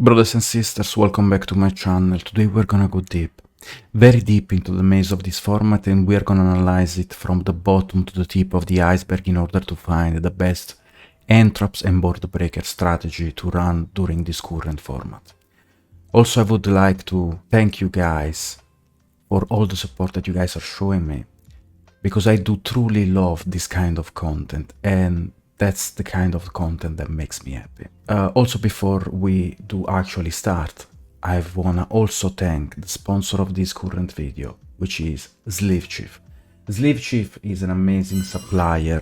Brothers and sisters, welcome back to my channel. Today we're gonna go deep, very deep into the maze of this format, and we're gonna analyze it from the bottom to the tip of the iceberg in order to find the best entraps and board breaker strategy to run during this current format. Also, I would like to thank you guys for all the support that you guys are showing me, because I do truly love this kind of content, and that's the kind of content that makes me happy. Also, before we do actually start, I wanna also thank the sponsor of this current video, which is Sleeve Chief. Sleeve Chief is an amazing supplier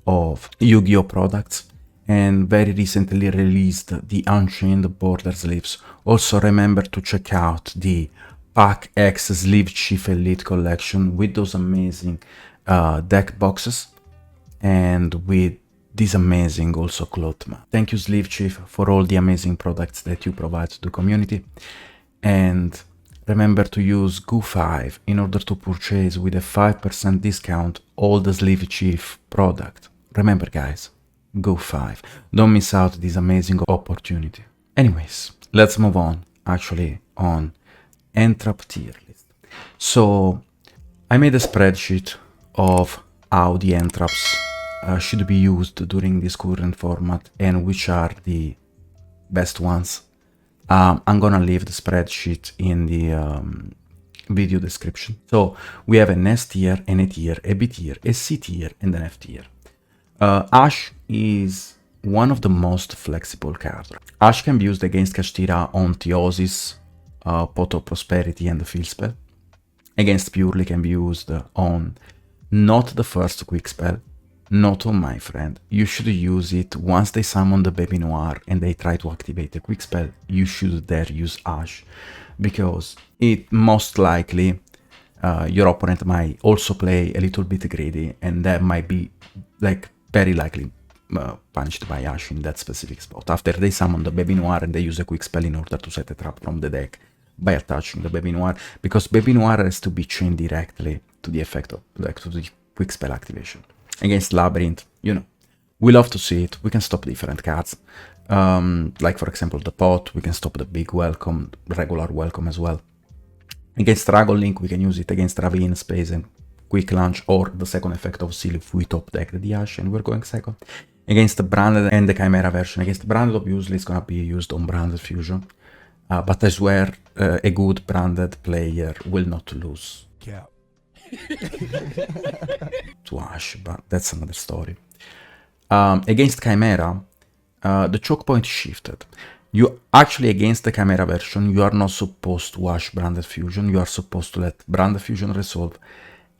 of Yu-Gi-Oh products and very recently released the Unchained Border sleeves. Also remember to check out the Pack X Sleeve Chief Elite collection with those amazing deck boxes and with this amazing also cloth mat. Thank you Sleeve Chief for all the amazing products that you provide to the community, and remember to use GO5 in order to purchase with a 5% discount all the Sleeve Chief product. Remember guys, GO5, don't miss out this amazing opportunity. Anyways, let's move on actually on entrap tier list. So I made a spreadsheet of how the entraps should be used during this current format and which are the best ones. I'm gonna leave the spreadsheet in the video description. So we have an S tier, an A tier, a B tier, a C tier, and an F tier. Ash is one of the most flexible cards. Ash can be used against Kashtira on Theosis, Pot of Prosperity, and the Field Spell. Against Purely can be used on not the first quick spell, not on My Friend. You should use it once they summon the Baby Noir and they try to activate a quick spell. You should there use Ash, because it most likely your opponent might also play a little bit greedy, and that might be like very likely punished by Ash in that specific spot. After they summon the Baby Noir and they use a quick spell in order to set a trap from the deck by attaching the Baby Noir, because Baby Noir has to be chained directly to the effect of, like, to the quick spell activation. Against Labyrinth, you know, we love to see it. We can stop different cards. Like for example the Pot, we can stop the Big Welcome, regular Welcome as well. Against Dragon Link, we can use it against Ravine, Space, and Quick Launch, or the second effect of Seal if we top deck the Ash and we're going second. Against the Branded and the Chimera version. Against Branded, obviously it's gonna be used on Branded Fusion. But I swear a good Branded player will not lose. Yeah. To Ash, but that's another story. Against Chimera, the choke point shifted. You actually, against the Chimera version, you are not supposed to Ash Branded Fusion. You are supposed to let Branded Fusion resolve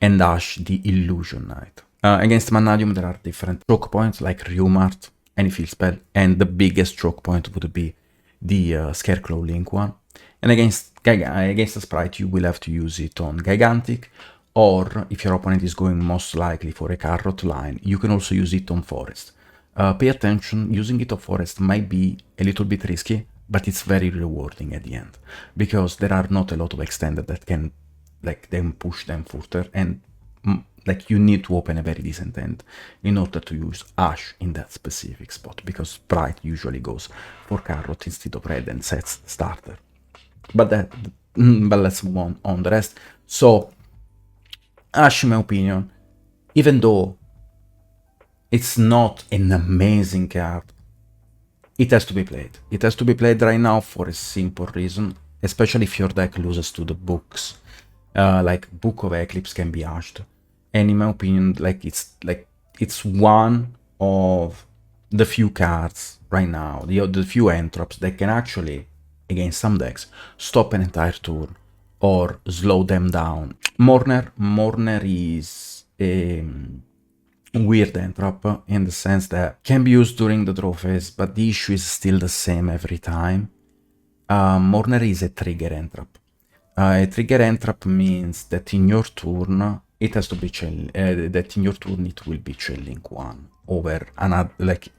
and Ash the Illusion Knight. Against Mannadium, there are different choke points like Rumart, any field spell, and the biggest choke point would be the Scarecrow Link one. And against the Sprite, you will have to use it on Gigantic, or if your opponent is going most likely for a Carrot line, you can also use it on Forest. Pay attention, using it on Forest might be a little bit risky, but it's very rewarding at the end, because there are not a lot of extended that can like then push them further, and like you need to open a very decent end in order to use Ash in that specific spot, because Sprite usually goes for Carrot instead of Red and sets the starter. But let's move on the rest. So Ash, in my opinion, even though it's not an amazing card, it has to be played. It has to be played right now for a simple reason, especially if your deck loses to the books. Like Book of Eclipse can be Ashed. And in my opinion, it's one of the few cards right now, the few entraps that can actually, against some decks, stop an entire turn or slow them down. Mourner is a weird entrap in the sense that can be used during the draw phase, but the issue is still the same every time. Mourner is a trigger entrap. A trigger entrap means that in your turn it has to be that in your turn it will be chilling one over another. Like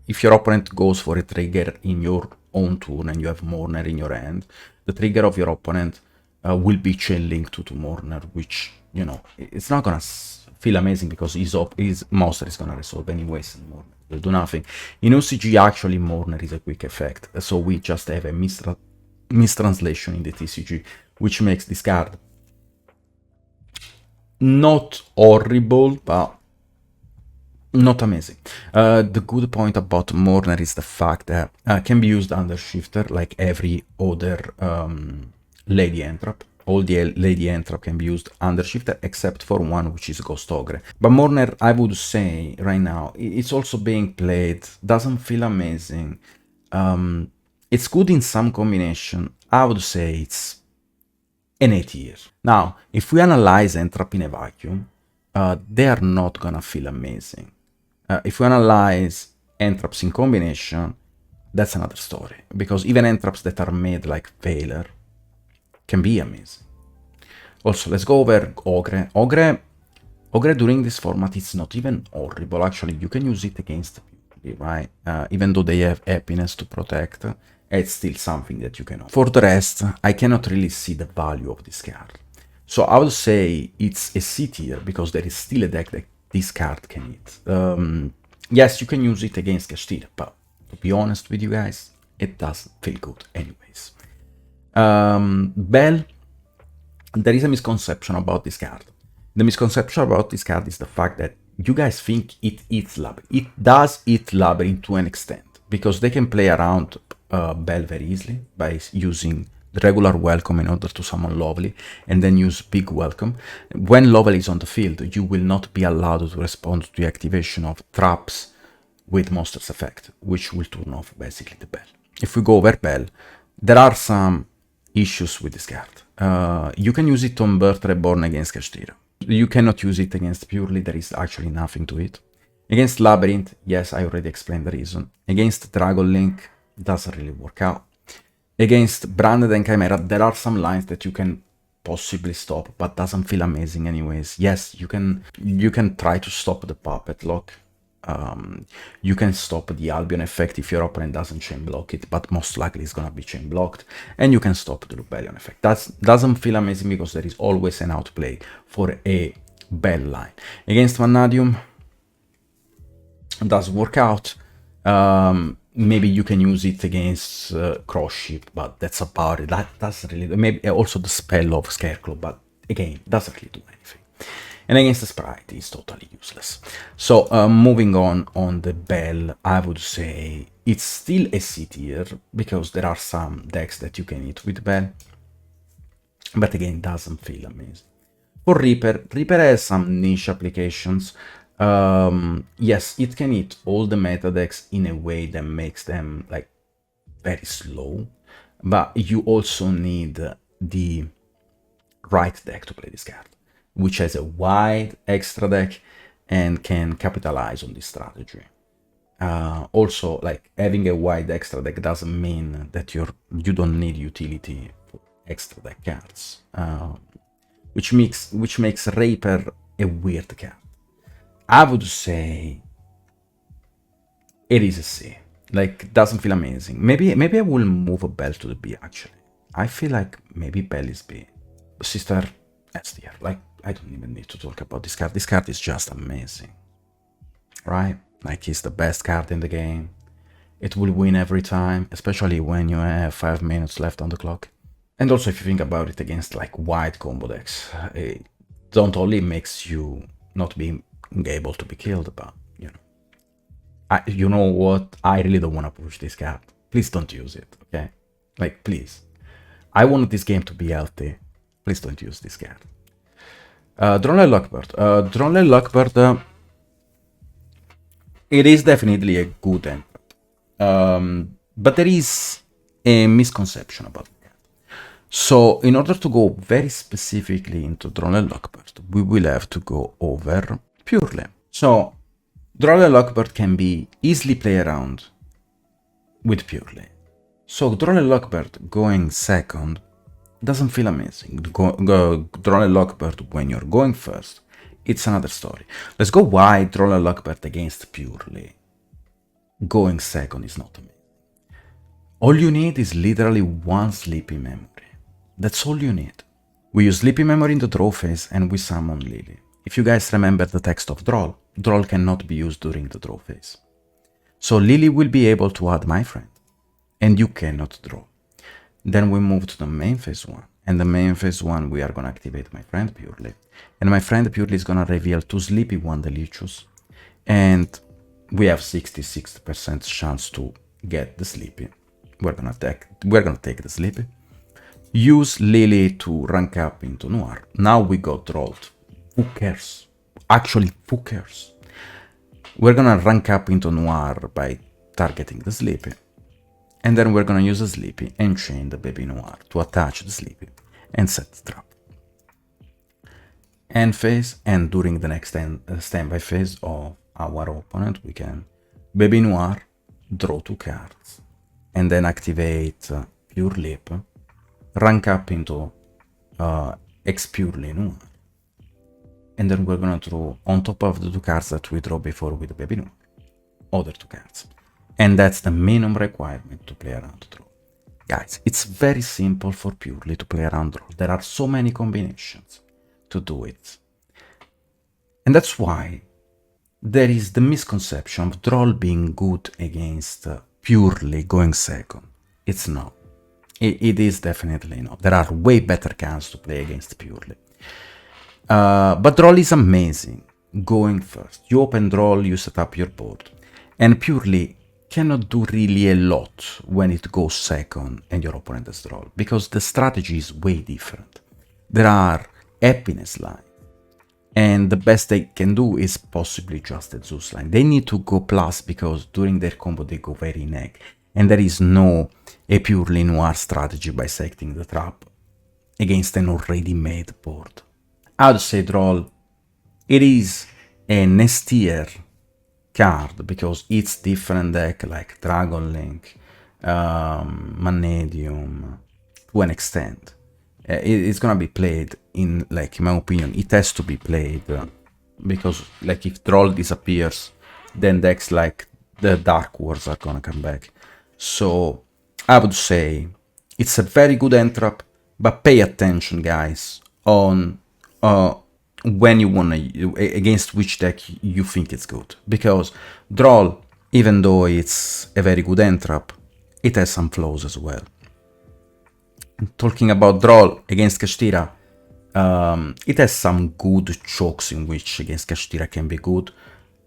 if your opponent goes for a trigger in your own turn and you have Mourner in your hand, the trigger of your opponent will be chain linked to Mourner, which, you know, it's not gonna feel amazing because his monster is gonna resolve anyways in Mourner. will do nothing. In OCG, actually, Mourner is a quick effect, so we just have a mistranslation in the TCG, which makes this card not horrible, but not amazing. The good point about Mourner is the fact that can be used under Shifter like every other Lady Entrap. All the Lady Entrap can be used under Shifter except for one, which is Ghost Ogre. But Mourner, I would say right now, it's also being played, doesn't feel amazing. It's good in some combination. I would say it's an A tier. Now, if we analyze Entrap in a vacuum, they are not gonna feel amazing. If we analyze entraps in combination, that's another story. Because even entraps that are made like Veiler can be amazing. Also, let's go over Ogre. Ogre during this format is not even horrible. Actually, you can use it against Beauty, right? Even though they have happiness to protect, it's still something that you can offer. For the rest, I cannot really see the value of this card. So I would say it's a C tier because there is still a deck that this card can hit. Yes, you can use it against Kashtira, but to be honest with you guys, it doesn't feel good anyways. Bell, there is a misconception about this card. The misconception about this card is the fact that you guys think it eats Labyrinth. It does eat Labyrinth to an extent, because they can play around Bell very easily by using the regular welcome in order to summon Lovely, and then use big welcome. When Lovely is on the field, you will not be allowed to respond to the activation of traps with Monster's Effect, which will turn off basically the Bell. If we go over Bell, there are some issues with this card. You can use it on Birth Reborn against Kashtira. You cannot use it against Purely, there is actually nothing to it. Against Labyrinth, yes, I already explained the reason. Against Dragon Link, doesn't really work out. Against Branded and Chimera, there are some lines that you can possibly stop, but doesn't feel amazing anyways. Yes, you can try to stop the Puppet Lock. You can stop the Albion effect if your opponent doesn't chain block it, but most likely it's gonna be chain blocked. And you can stop the Rebellion effect. That doesn't feel amazing because there is always an outplay for a Bell line. Against Vanadium, does work out. Maybe you can use it against Cross Ship, but that's about it. That doesn't really. Maybe also the spell of Scarecrow, but again, doesn't really do anything. And against the Sprite, it's totally useless. So moving on the Bell, I would say it's still a C tier because there are some decks that you can hit with Bell, but again, doesn't feel amazing. For Reaper has some niche applications. Yes, it can hit all the meta decks in a way that makes them like very slow, but you also need the right deck to play this card, which has a wide extra deck and can capitalize on this strategy. Also, like having a wide extra deck doesn't mean that you don't need utility for extra deck cards, which makes Reaper a weird card. I would say it is a C. Like, doesn't feel amazing. Maybe I will move a Bell to the B, actually. I feel like maybe Bell is B. Sister S tier. Like, I don't even need to talk about this card. This card is just amazing. Right? Like, it's the best card in the game. It will win every time, especially when you have 5 minutes left on the clock. And also, if you think about it against, like, wide combo decks, it don't only makes you not be able to be killed, but you know what, I really don't want to push this card. Please don't use it, okay? Like, please, I want this game to be healthy. Please don't use this card. Droneless Lockbird. Droneless Lockbird, it is definitely a good end, but there is a misconception about it. So in order to go very specifically into Droneless Lockbird, we will have to go over Purely. So Droneless Lockbird can be easily played around with Purely. So Droneless Lockbird going second doesn't feel amazing. Droneless Lockbird when you're going first, it's another story. Let's go why Droneless Lockbird against Purely going second is not amazing. All you need is literally one Sleepy Memory. That's all you need. We use Sleepy Memory in the draw phase and we summon Lily. If you guys remember the text of Droll, Droll cannot be used during the draw phase. So Lily will be able to add my friend, and you cannot draw. Then we move to the main phase 1. And the main phase 1, we are going to activate my friend Purely. And my friend Purely is going to reveal 2 Sleepy, 1 Delicious. And we have 66% chance to get the Sleepy. We're going to take the Sleepy. Use Lily to rank up into Noir. Now we got rolled. Who cares? Actually, who cares? We're going to rank up into Noir by targeting the Sleepy. And then we're gonna use a Sleepy and chain the Baby Noir to attach the Sleepy and set the trap. End phase, and during the next standby phase of our opponent, we can Baby Noir, draw 2 cards, and then activate Pure Lip, rank up into X Purely Noir, and then we're gonna draw on top of the 2 cards that we draw before with the Baby Noir, other 2 cards. And that's the minimum requirement to play around draw. Guys, it's very simple for Purely to play around draw. There are so many combinations to do it. And that's why there is the misconception of draw being good against Purely going second. It's not. It is definitely not. There are way better cards to play against Purely. But draw is amazing going first. You open draw, you set up your board. And Purely cannot do really a lot when it goes second and your opponent has draw, because the strategy is way different. There are happiness lines, and the best they can do is possibly just a Zeus line. They need to go plus because during their combo they go very neg, and there is no a Purely Noir strategy bisecting the trap against an already made board. I would say draw, it is a nestier card because it's different deck like Dragon Link, Mannedium, to an extent. It's gonna be played in, like, in my opinion, it has to be played because, like, if Droll disappears, then decks like the Dark Wars are gonna come back. So I would say it's a very good end trap, but pay attention, guys, on when you wanna, against which deck you think it's good, because Droll, even though it's a very good end trap, it has some flaws as well. Talking about Droll against Kashtira, it has some good chokes in which against Kashtira can be good,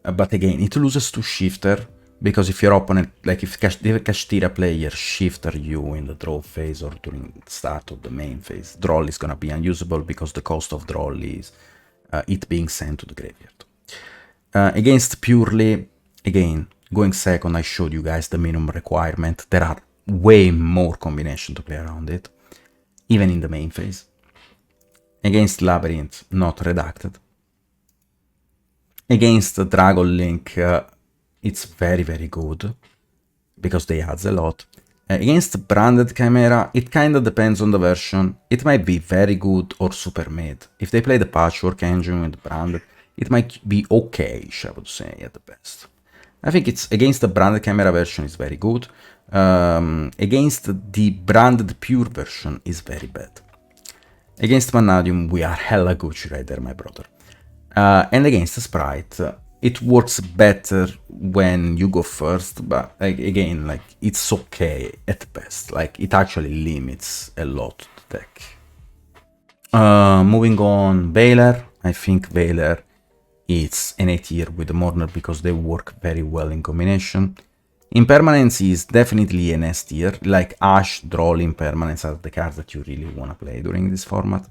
but again, it loses to Shifter, because if your opponent, like if Kashtira player shifter you in the draw phase or during the start of the main phase, Droll is gonna be unusable because the cost of Droll is it being sent to the graveyard. Against Purely, again, going second, I showed you guys the minimum requirement. There are way more combinations to play around it, even in the main phase. Against Labyrinth, not redacted. Against Dragon Link, it's very, very good, because they adds a lot. Against Branded Chimera, it kinda depends on the version. It might be very good or super mid. If they play the Patchwork engine with Branded, it might be okay-ish, I would say, at the best. I think it's against the Branded Chimera version is very good. Against the Branded Pure version is very bad. Against Mannadium, we are hella Gucci right there, my brother. And against the Sprite, it works better when you go first, but like, again, like, it's okay at best. Like, it actually limits a lot the deck. Moving on, Veiler. I think Veiler is an A tier with the Mourner because they work very well in combination. Impermanence is definitely an S tier, like Ash, Droll, Impermanence are the cards that you really want to play during this format.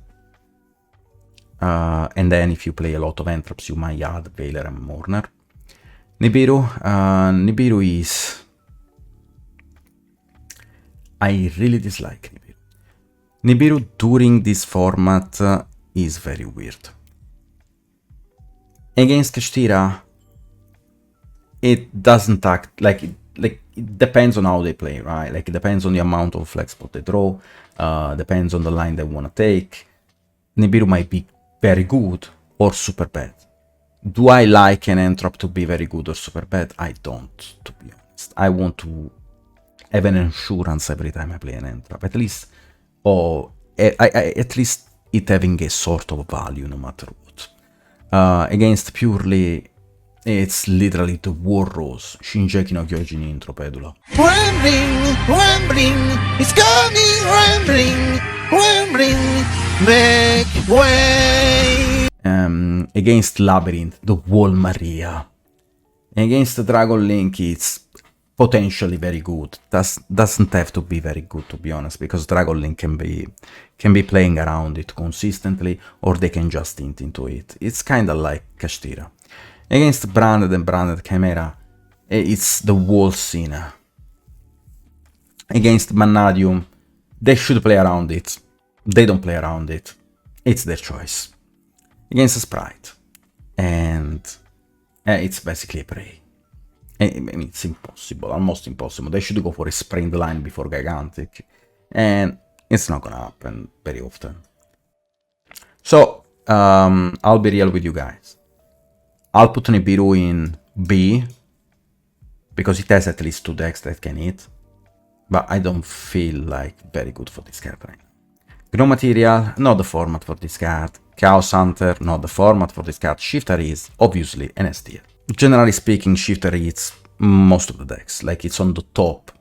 And then if you play a lot of entraps, you might add Veiler and Mourner. Nibiru. Nibiru is... I really dislike Nibiru. Nibiru during this format is very weird. Against Kashtira, it doesn't act like it depends on how they play, right? Like, it depends on the amount of flex pot they draw, depends on the line they want to take. Nibiru might be very good or super bad. Do I like an entrap to be very good or super bad? I don't, to be honest. I want to have an insurance every time I play an entrap, at least, or at least it having a sort of value no matter what. Against Purely, It's literally the War Rose. Shinjeki no Kyojin intro, Pedula. Rambling, rambling, it's coming, rambling, rambling, make way. Against Labyrinth, the Wall Maria. Against Dragon Link, it's potentially very good. Doesn't have to be very good, to be honest, because Dragon Link can be playing around it consistently, or they can just hint into it. It's kind of like Kashtira. Against Branded and Branded Chimera, it's the Wall Cena. Against Mannadium, they should play around it. They don't play around it. It's their choice. Against Sprite, and it's basically a prey. I mean, it's impossible, almost impossible. They should go for a sprint line before Gigantic, and it's not gonna happen very often. So, I'll be real with you guys. I'll put Nibiru in B, because it has at least 2 decks that can hit, but I don't feel like very good for this card right now. Gnome Material, not the format for this card. Chaos Hunter, not the format for this card. Shifter is obviously an S tier. Generally speaking, Shifter hits most of the decks. Like, it's on the top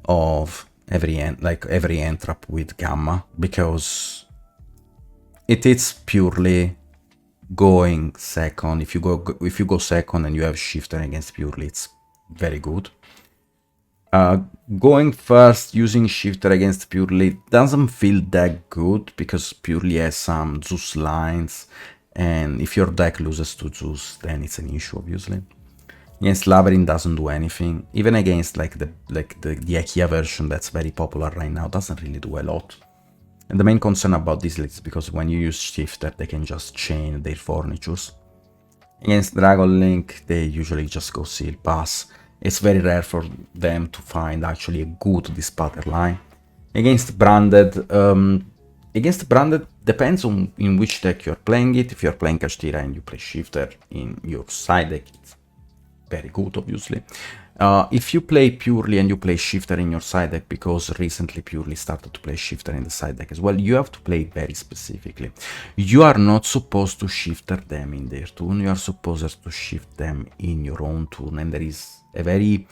of every entrap with Gamma, because it is purely going second. If you go second and you have Shifter against Purely, it's very good. Going first using Shifter against Purely doesn't feel that good, because Purely has some Zeus lines, and if your deck loses to Zeus, then it's an issue, obviously. Against Labyrinth doesn't do anything. Even against the IKEA version that's very popular right now, doesn't really do a lot. And the main concern about this list is because when you use Shifter, they can just chain their furnitures. Against Dragon Link, they usually just go Seal Pass. It's very rare for them to find actually a good Dispatter line. Against Branded, depends on in which deck you're playing it. If you're playing Kashtira and you play Shifter in your side deck, it's very good, obviously. If you play Purely and you play Shifter in your side deck, because recently Purely started to play Shifter in the side deck as well, you have to play it very specifically. You are not supposed to Shifter them in their turn, you are supposed to shift them in your own turn, and there is a very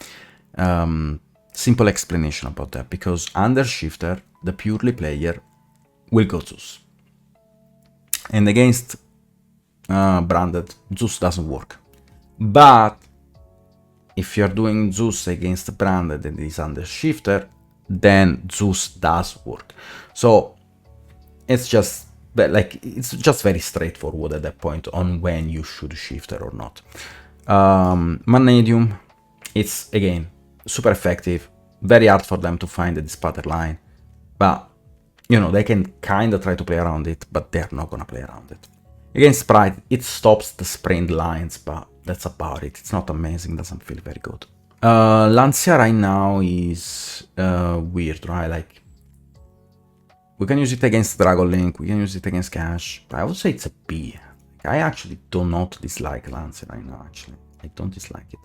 simple explanation about that, because under Shifter, the Purely player will go Zeus. And against Branded, Zeus doesn't work. But if you're doing Zeus against Branded and is under Shifter, then Zeus does work. So it's just very straightforward at that point on when you should Shifter or not. Mannadium, it's again super effective, very hard for them to find a Dispatter line, but you know, they can kind of try to play around it, but they're not gonna play around it. Against Sprite, it stops the sprint lines, but that's about it. It's not amazing, doesn't feel very good. Lancia right now is weird, right? Like, we can use it against Dragon Link, we can use it against Cash, but I would say it's a B. I actually do not dislike Lancia right now, actually. I don't dislike it.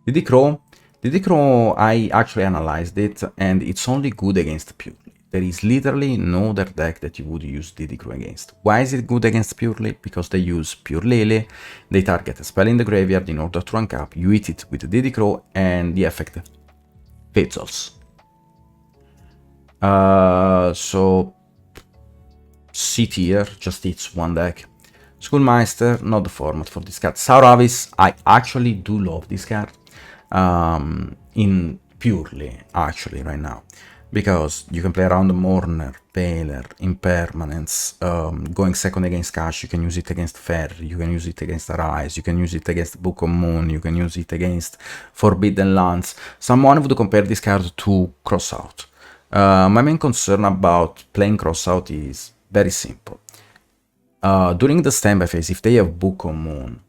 DD Crow, I actually analyzed it, and it's only good against Purely. There is literally no other deck that you would use DD Crow against. Why is it good against Purely? Because they use Pure Lily, they target a spell in the graveyard in order to rank up, you hit it with DD Crow, and the effect fizzles. So C tier, just hits one deck. Schoolmeister, not the format for this card. Sauravis, I actually do love this card. In Purely, actually, right now. Because you can play around the Mourner, Paler, Impermanence, going second against Cash, you can use it against Fair, you can use it against Arise, you can use it against Book of Moon, you can use it against Forbidden Lands. Someone would compare this card to Crossout. My main concern about playing Crossout is very simple. During the standby phase, if they have Book of Moon,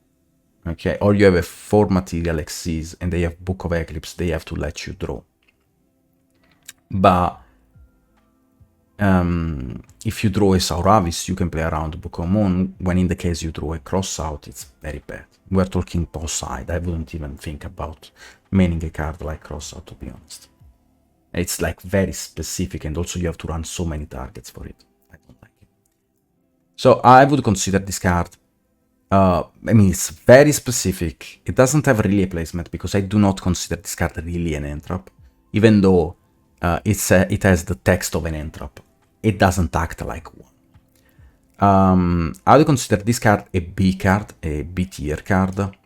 okay, or you have a 4 material Xyz and they have Book of Eclipse, they have to let you draw. But if you draw a Sauravis, you can play around Book of Moon, when in the case you draw a Crossout, it's very bad. We're talking boss side, I wouldn't even think about maining a card like Crossout, to be honest. It's like very specific, and also you have to run so many targets for it. I don't like it. So I would consider this card I mean, it's very specific. It doesn't have really a placement because I do not consider this card really an entrap, even though it has the text of an entrap. It doesn't act like one. I would consider this card a B card, a B tier card,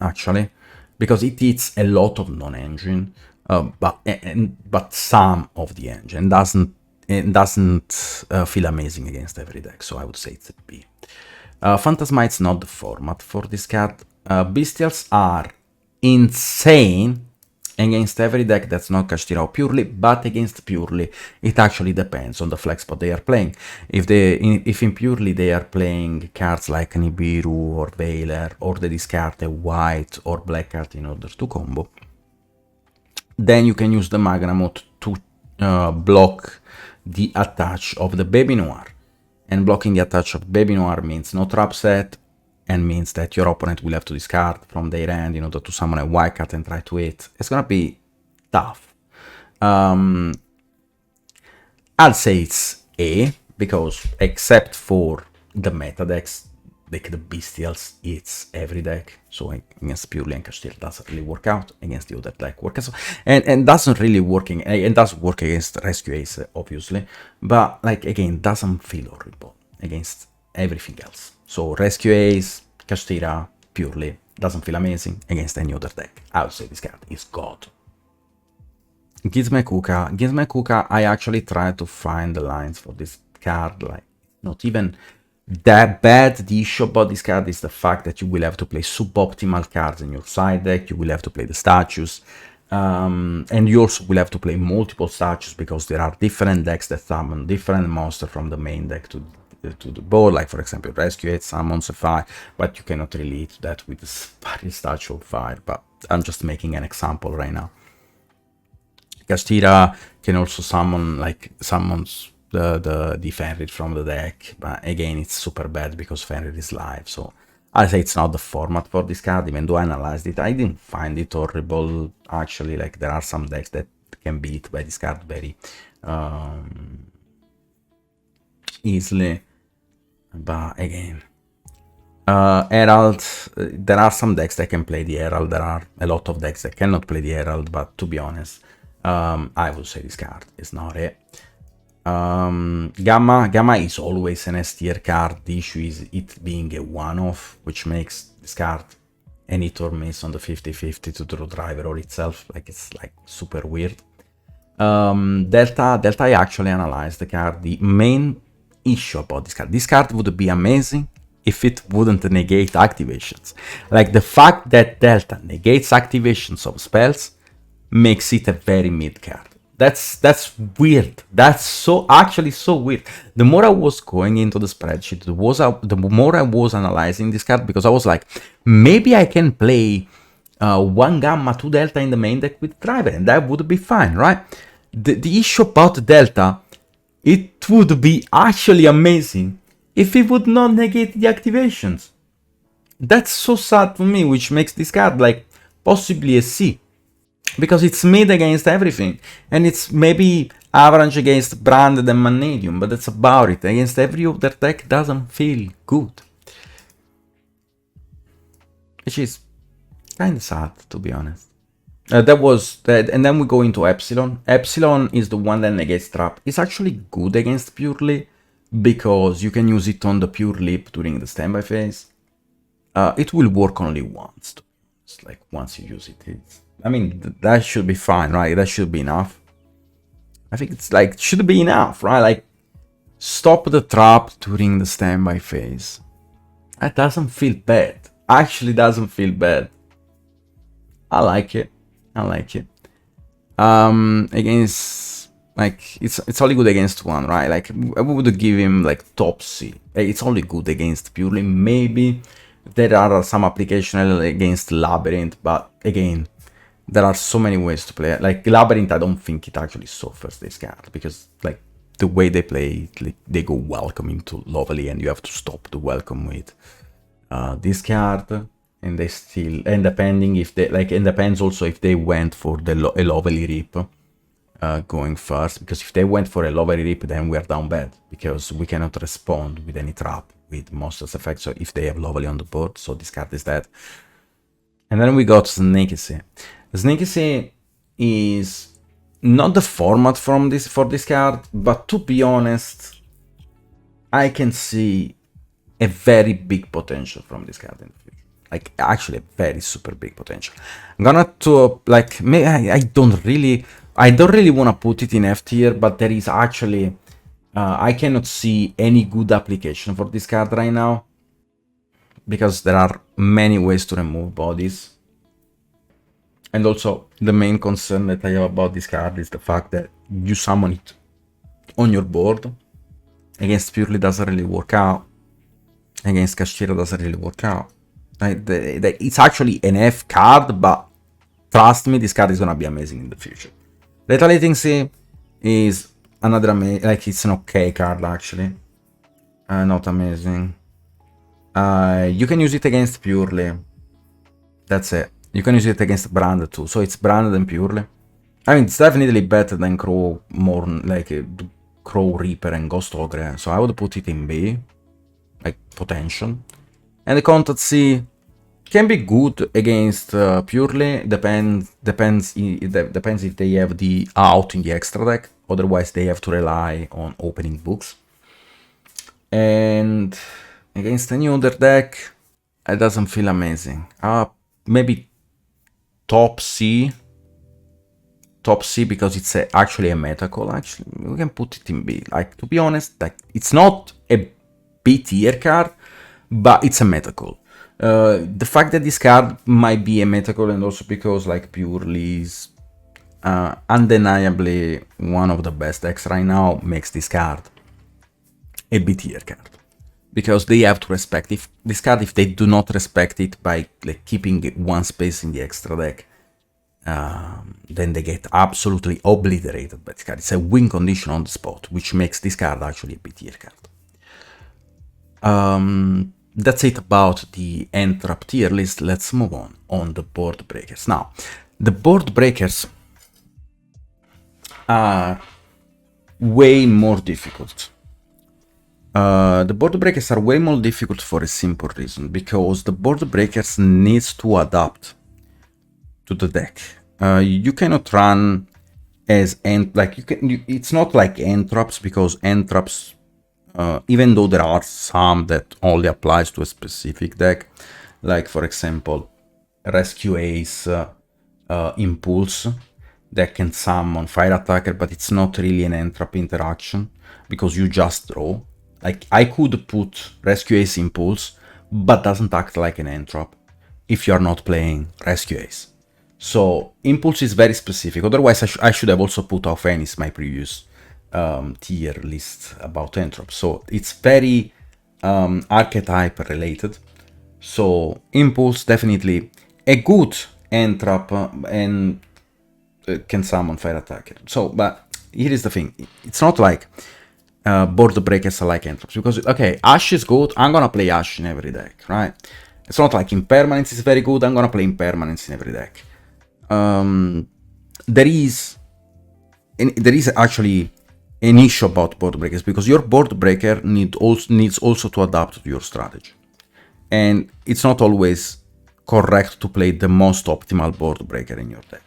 actually, because it hits a lot of non-engine, but some of the engine doesn't feel amazing against every deck. So I would say it's a B. Phantasmite's not the format for this card. Bestials are insane against every deck that's not Kashtira purely, but against purely, it actually depends on the flex spot they are playing. If in purely they are playing cards like Nibiru or Veiler, or they discard a white or black card in order to combo, then you can use the Magnamut to block the attach of the Baby Noir. And blocking the attach of Baby Noir means no trap set, and means that your opponent will have to discard from their hand in order to summon a white card and try to hit. It's gonna be tough. I'll say it's A, because except for the meta decks, like the Bestials, it's every deck. So against Purely and Kashtira doesn't really work out. Against the other deck works, and doesn't really working, and does work against Rescue Ace, obviously. But like again, doesn't feel horrible against everything else. So Rescue Ace, Kashtira, Purely doesn't feel amazing against any other deck. I would say this card is God. Gizme Kuka, I actually tried to find the lines for this card, like not even that bad. The issue about this card is the fact that you will have to play suboptimal cards in your side deck, you will have to play the statues, and you also will have to play multiple statues because there are different decks that summon different monsters from the main deck to the board, like for example Rescue 8 summons a fire, but you cannot really hit that with the Spiral Statue of Fire. But I'm just making an example right now. Kashtira can also summons the Fenrir from the deck, but again it's super bad because Fenrir is live. So I say it's not the format for this card. Even though I analyzed it, I didn't find it horrible. Actually, like there are some decks that can be hit by this card very easily. But again, Herald, there are some decks that can play the Herald. There are a lot of decks that cannot play the Herald, but to be honest, I would say this card is not it. Gamma is always an S tier card. The issue is it being a one-off, which makes this card an hit or miss on the 50-50 to draw driver or itself. Like it's like super weird. Delta, I actually analyzed the card. The main issue about this card would be amazing if it wouldn't negate activations. Like the fact that Delta negates activations of spells makes it a very mid card. That's weird. That's so weird. The more I was going into the spreadsheet, the more I was analyzing this card, because I was like, maybe I can play 1 Gamma 2 Delta in the main deck with driver, and that would be fine, right? The issue about Delta, it would be actually amazing if it would not negate the activations. That's so sad for me, which makes this card like possibly a C. Because it's mid against everything, and it's maybe average against Branded and Mannadium, but that's about it. Against every other deck doesn't feel good. Which is kinda sad, to be honest. That was that, and then we go into Epsilon. Epsilon is the one that negates trap. It's actually good against Purely, because you can use it on the Pure Leap during the standby phase. It will work only once. It's like once you use it, I mean, that should be fine, right? That should be enough. I think it's like, should be enough, right? Like, stop the trap during the standby phase. That doesn't feel bad. Actually doesn't feel bad. I like it. Against, like, it's only good against one, right? Like, I would give him, like, top C. It's only good against Purely. Maybe there are some applications against Labyrinth, but again, there are so many ways to play it. Like Labyrinth, I don't think it actually suffers this card, because like the way they play it, like, they go welcome into Lovely, and you have to stop the welcome with this card, and they still, and depending if they like, and depends also if they went for a Lovely Rip going first, because if they went for a Lovely Rip, then we are down bad, because we cannot respond with any trap with monsters effect, so if they have Lovely on the board, so this card is dead. And then we got Sneaky. Sneaky is not the format for this card, but to be honest, I can see a very big potential from this card in the future. Like, actually a very super big potential. I'm gonna to like, I don't really want to put it in F tier, but there is actually I cannot see any good application for this card right now, because there are many ways to remove bodies. And also, the main concern that I have about this card is the fact that you summon it on your board. Against Purely doesn't really work out. Against Kashtira doesn't really work out. It's actually an F card, but trust me, this card is gonna be amazing in the future. Lethal Latency is another like, it's an okay card actually. Not amazing. You can use it against Purely. That's it. You can use it against Brand too, so it's Branded and Purely. I mean, it's definitely better than Crow, more like Crow Reaper and Ghost Ogre, so I would put it in B, like potential. And the Contact C can be good against Purely, depends if they have the out in the extra deck, otherwise they have to rely on opening books. And against any other deck, it doesn't feel amazing. Maybe top C because it's actually a meta call. Actually, we can put it in B. Like, to be honest, like, it's not a B tier card, but it's a meta call. The fact that this card might be a meta call, and also because like Purely is undeniably one of the best decks right now, makes this card a B tier card. Because they have to respect this card. If they do not respect it by like keeping one space in the extra deck, then they get absolutely obliterated by this card. It's a win condition on the spot, which makes this card actually a B tier card. That's it about the Entrap tier list. Let's move on the board breakers. Now, the board breakers are way more difficult. The board breakers are way more difficult for a simple reason, because the board breakers needs to adapt to the deck. You cannot run as it's not like Entraps, because Entraps, even though there are some that only applies to a specific deck, like for example Rescue Ace, Impulse, that can summon Fire Attacker, but it's not really an Entrap interaction because you just draw. Like, I could put Rescue Ace Impulse, but doesn't act like an Entrap if you're not playing Rescue Ace. So Impulse is very specific. Otherwise, I should have also put Alphenis, my previous tier list about Entrap. So it's very archetype related. So Impulse, definitely a good Entrap, and can summon Fire Attacker. So, but here is the thing. It's not like board breakers are like Entraps, because, okay, Ash is good, I'm gonna play Ash in every deck, right? It's not like Impermanence is very good, I'm gonna play Impermanence in every deck. There is actually an issue about board breakers, because your board breaker needs also to adapt to your strategy. And it's not always correct to play the most optimal board breaker in your deck.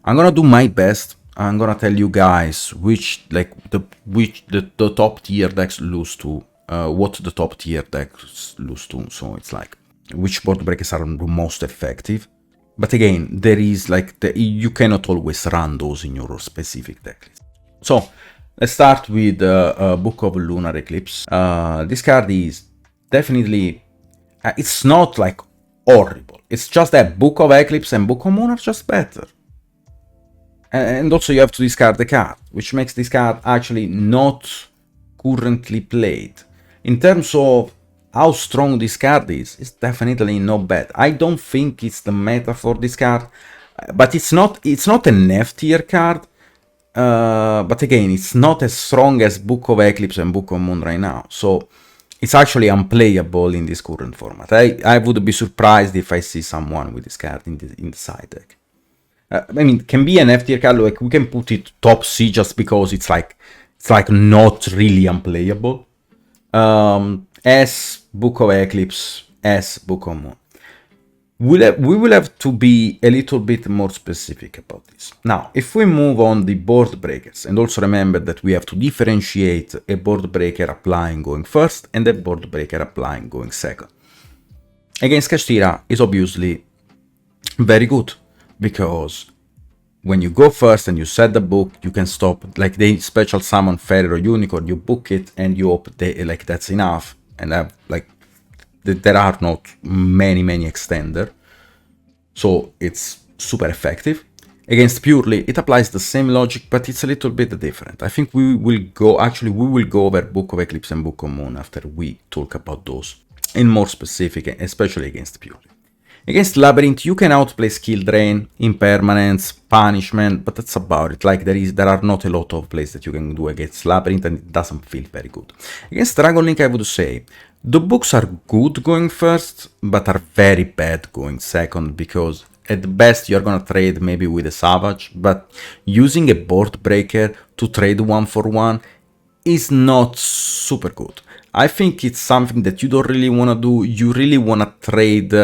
I'm gonna do my best. I'm gonna tell you guys which the top tier decks lose to, what the top tier decks lose to. So it's like which board breakers are the most effective. But again, there is like you cannot always run those in your specific deck list. So let's start with Book of Lunar Eclipse. This card is definitely it's not like horrible. It's just that Book of Eclipse and Book of Moon are just better. And also you have to discard the card, which makes this card actually not currently played. In terms of how strong this card is, it's definitely not bad. I don't think it's the meta for this card, but it's not an F tier card. But again, it's not as strong as Book of Eclipse and Book of Moon right now. So it's actually unplayable in this current format. I would be surprised if I see someone with this card in the side deck. I mean, it can be an F tier card, like we can put it top C just because it's like not really unplayable. as Book of Eclipse, as Book of Moon. We will have to be a little bit more specific about this. Now, if we move on the board breakers, and also remember that we have to differentiate a board breaker applying going first and a board breaker applying going second. Against Kashtira is obviously very good, because when you go first and you set the book, you can stop, like they special summon Fairy or Unicorn, you book it and you hope like that's enough, and like there are not many extender, so it's super effective. Against Purely, it applies the same logic, but it's a little bit different. I think we will go over Book of Eclipse and Book of Moon after we talk about those in more specific, especially against Purely. Against Labyrinth, you can outplay Skill Drain, Impermanence, Punishment, but that's about it. Like there are not a lot of plays that you can do against Labyrinth, and it doesn't feel very good. Against Dragon Link, I would say the books are good going first, but are very bad going second, because at the best you're gonna trade maybe with a Savage, but using a board breaker to trade 1-for-1 is not super good. I think it's something that you don't really wanna do. You really wanna trade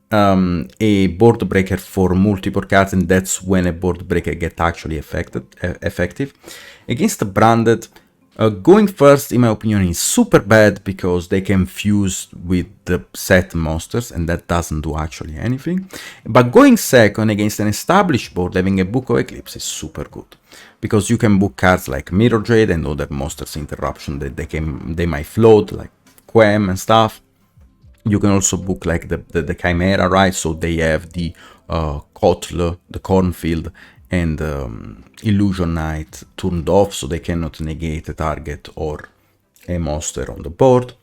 a board breaker for multiple cards, and that's when a board breaker gets actually effective. Against the Branded, going first, in my opinion, is super bad, because they can fuse with the set monsters, and that doesn't do actually anything. But going second against an established board, having a Book of Eclipse is super good, because you can book cards like Mirror Jade and other monsters interruption that they might float, like Quem and stuff. You can also book like the Chimera, right? So they have the Kotl, the Cornfield, and Illusion Knight turned off, so they cannot negate a target or a monster on the board.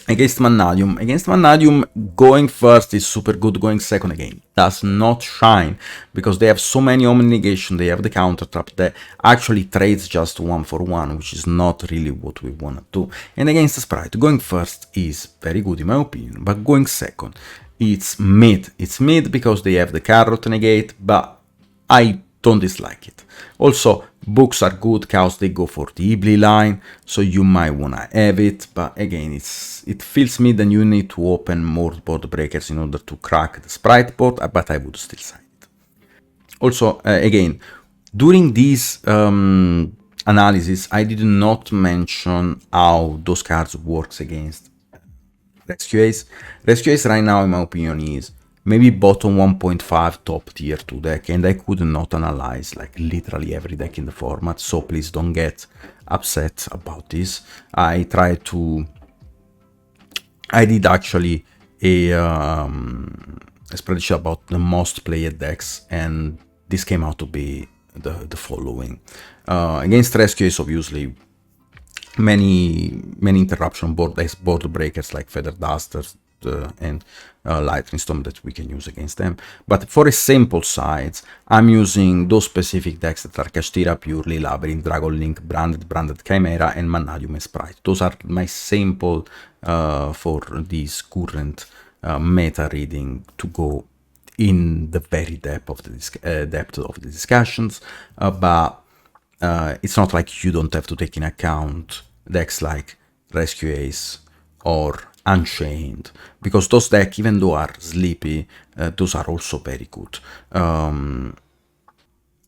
Against Mannadium, going first is super good, going second again does not shine, because they have so many Omni Negation, they have the Counter Trap that actually trades just 1-for-1, which is not really what we want to do. And against the Sprite, going first is very good in my opinion, but going second, it's mid. It's mid because they have the Carrot Negate, but I don't dislike it. Also, books are good, Chaos they go for the Ibli line, so you might wanna have it, but again, it feels mid and you need to open more board breakers in order to crack the Sprite board, but I would still sign it. Also, again, during this analysis, I did not mention how those cards works against Rescue Ace. Rescue Ace right now, in my opinion, is maybe bottom 1.5 top tier 2 deck, and I could not analyze like literally every deck in the format, so please don't get upset about this. I did actually a spreadsheet about the most played decks, and this came out to be the following. Against Rescue Ace, obviously, many interruption board breakers like Feather Dusters and Lightning Storm that we can use against them. But for a sample size, I'm using those specific decks that are Kashtira, Purely, Labyrinth, Dragon Link, Branded Chimera, and Mannadium and Sprite. Those are my sample for this current meta reading to go in the very depth of the discussions, but it's not like you don't have to take in account decks like Rescue Ace or Unchained, because those decks, even though are sleepy, those are also very good.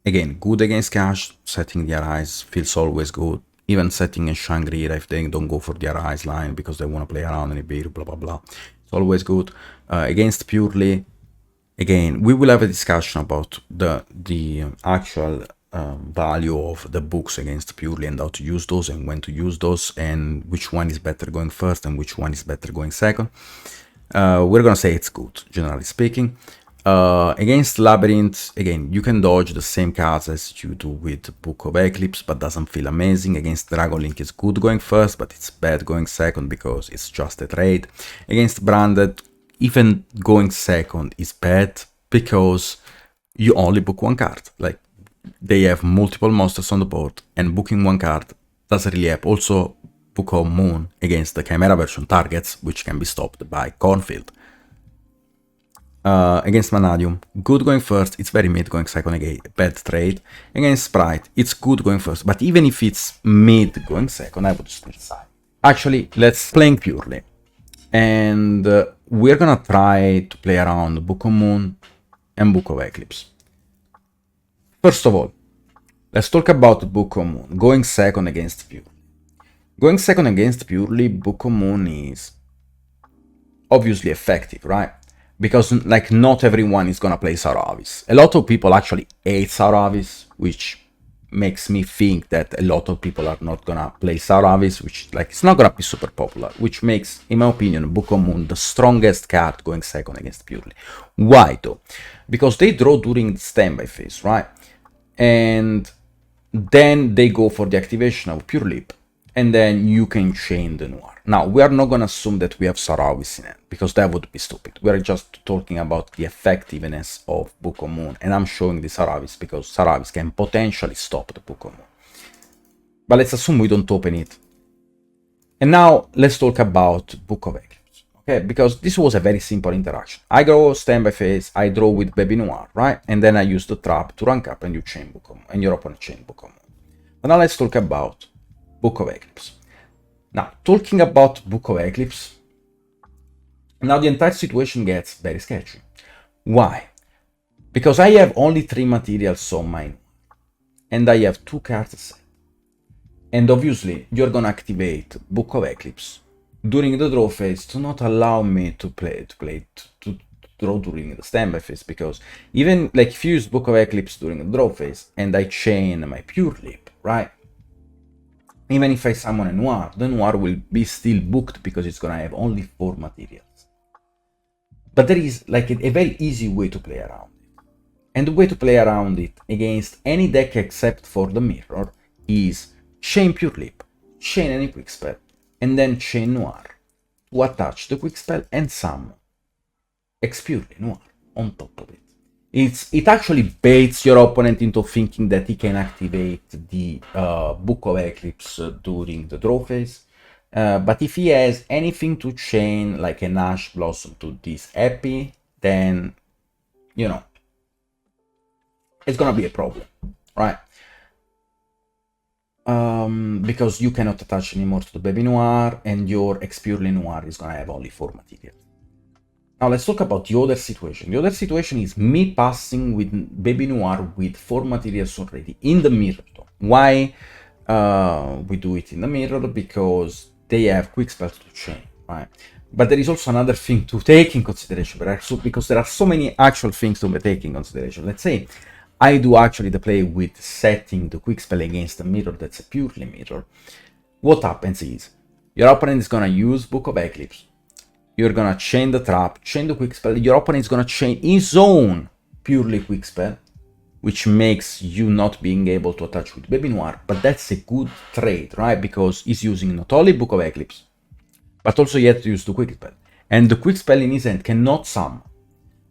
Again, good against cash, setting the Arise feels always good. Even setting a Shangri-La if they don't go for the Arise line because they want to play around in Nibiru, blah blah blah. It's always good. Against Purely, again, we will have a discussion about the actual value of the books against Purely and how to use those and when to use those and which one is better going first and which one is better going second. We're gonna say it's good, generally speaking. Against Labyrinth, again, you can dodge the same cards as you do with Book of Eclipse, but doesn't feel amazing. Against Dragon Link, it's good going first, but it's bad going second because it's just a trade. Against Branded, even going second is bad because you only book one card. Like, they have multiple monsters on the board, and booking one card doesn't really help. Also, Book of Moon against the Chimera version targets, which can be stopped by Cornfield. Against Mannadium, good going first, it's very mid going second, again, bad trade. Against Sprite, it's good going first, but even if it's mid going second, I would still side. Actually, let's playing purely. And we're gonna try to play around Book of Moon and Book of Eclipse. First of all, let's talk about Book of Moon, going second against Purely. Going second against Purely, Book of Moon is obviously effective, right? Because like not everyone is gonna play Sauravis. A lot of people actually hate Sauravis, which makes me think that a lot of people are not gonna play Sauravis, which like it's not gonna be super popular, which makes, in my opinion, Book of Moon the strongest card going second against Purely. Why though? Because they draw during the standby phase, right? And then they go for the activation of Pure Leap, and then you can chain the Noir. Now, we are not going to assume that we have Sauravis in it, because that would be stupid. We are just talking about the effectiveness of Book of Moon, and I'm showing the Sauravis because Sauravis can potentially stop the Book of Moon. But let's assume we don't open it. And now, let's talk about Book of Eclipse, okay? Because this was a very simple interaction. I go standby phase, I draw with Baby Noir, right? And then I use the trap to rank up, and you chain Book of Moon, and your opponent chain Book of Moon. But now let's talk about Book of Eclipse. Now, talking about Book of Eclipse, now the entire situation gets very sketchy. Why? Because I have only 3 materials on mine, and I have 2 cards set. And obviously, you're gonna activate Book of Eclipse during the draw phase to not allow me to draw during the standby phase, because even like if you use Book of Eclipse during the draw phase and I chain my Pure Leap, right? Even if I summon a Noir, the Noir will be still booked because it's gonna have only 4 materials. But there is like a very easy way to play around it. And the way to play around it against any deck except for the Mirror is chain Pure Leap, chain any quick spell, and then chain Noir to attach the quick spell and summon X Purely Noir on top of it. It actually baits your opponent into thinking that he can activate the Book of Eclipse during the draw phase. But if he has anything to chain, like an Ash Blossom to this Epi, then, you know, it's gonna be a problem, right? Because you cannot attach anymore to the Baby Noir, and your X Purely Noir is gonna have only 4 materials. Now let's talk about the other situation. The other situation is me passing with Baby Noir with 4 materials already in the Mirror. Why we do it in the Mirror? Because they have quick spells to chain, right? But there is also another thing to take in consideration, because there are so many actual things to take in consideration. Let's say I do actually the play with setting the quick spell against the Mirror that's a Purely Mirror. What happens is your opponent is gonna use Book of Eclipse. You're gonna chain the trap, chain the quick spell. Your opponent is gonna chain his own Purely quick spell, which makes you not being able to attach with Baby Noir. But that's a good trade, right? Because he's using not only Book of Eclipse, but also yet to use the quick spell. And the quick spell in his hand cannot summon,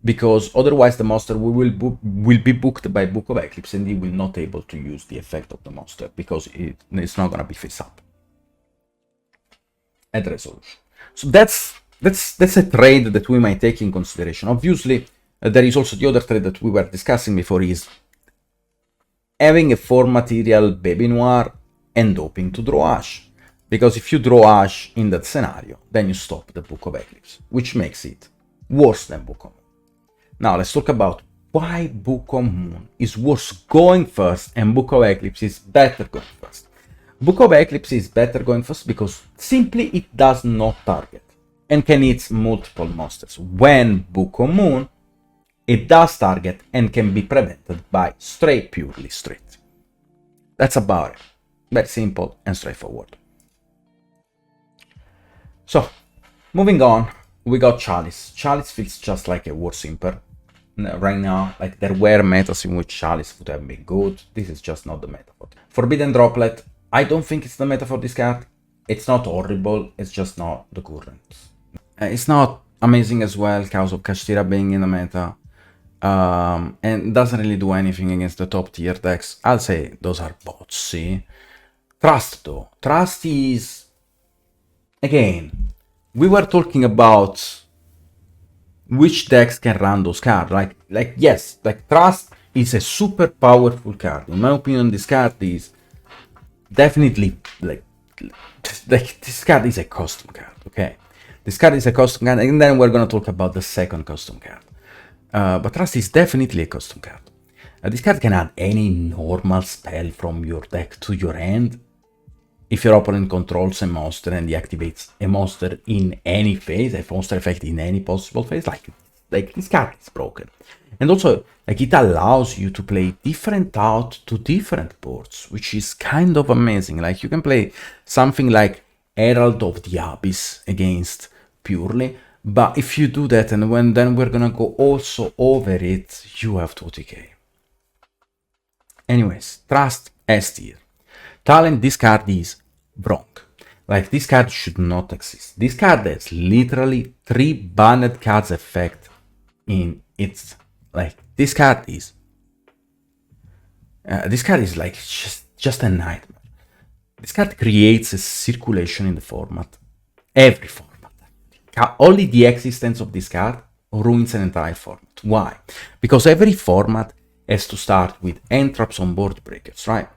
because otherwise the monster will be booked by Book of Eclipse, and he will not able to use the effect of the monster, because it's not gonna be face up at resolution. So that's a trade that we might take in consideration. Obviously, there is also the other trade that we were discussing before, is having a 4 material Baby Noir and hoping to draw Ash. Because if you draw Ash in that scenario, then you stop the Book of Eclipse, which makes it worse than Book of Moon. Now let's talk about why Book of Moon is worse going first and Book of Eclipse is better going first. Book of Eclipse is better going first because simply it does not target and can hit multiple monsters, when Book of Moon, it does target and can be prevented by Purely Street. That's about it. Very simple and straightforward. So, moving on, we got Chalice. Chalice feels just like a War Simper right now. Like, there were metas in which Chalice would have been good. This is just not the meta for it. Forbidden Droplet, I don't think it's the meta for this card. It's not horrible, it's just not the current. It's not amazing as well, because of Kashtira being in the meta. And doesn't really do anything against the top tier decks. I'll say those are bots, see? Trust though. Trust is... Again, we were talking about which decks can run those cards. Like yes, like Trust is a super powerful card. In my opinion, this card is definitely like like, this card is a custom card, okay? This card is a custom card, and then we're gonna talk about the second custom card. But Trust is definitely a custom card. This card can add any normal spell from your deck to your hand if your opponent controls a monster and deactivates a monster in any phase, a monster effect in any possible phase. Like this card is broken. And also, like, it allows you to play different out to different boards, which is kind of amazing. Like, you can play something like Herald of the Abyss against Purely, but if you do that, and then we're gonna go also over it, you have to OTK. Anyways, Trust S tier. Talent, this card is wrong. Like, this card should not exist. This card has literally 3 banned cards effect in its, like, this card is like just a nightmare. This card creates a circulation in the format, every format. Only the existence of this card ruins an entire format. Why? Because every format has to start with entraps on board breakers, right?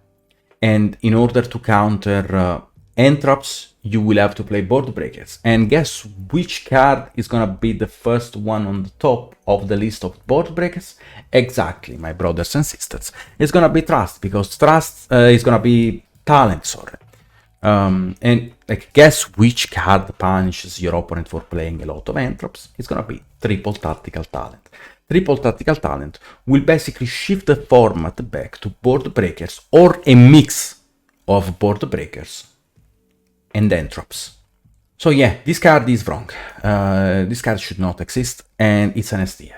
And in order to counter entraps, you will have to play board breakers. And guess which card is gonna be the first one on the top of the list of board breakers? Exactly, my brothers and sisters. It's gonna be Trust, because Trust is gonna be Talent, sorry. And like, guess which card punishes your opponent for playing a lot of entraps? It's gonna be Triple Tactical Talent. Triple Tactical Talent will basically shift the format back to board breakers, or a mix of board breakers and entraps. So yeah, this card is wrong. This card should not exist, and it's an S tier.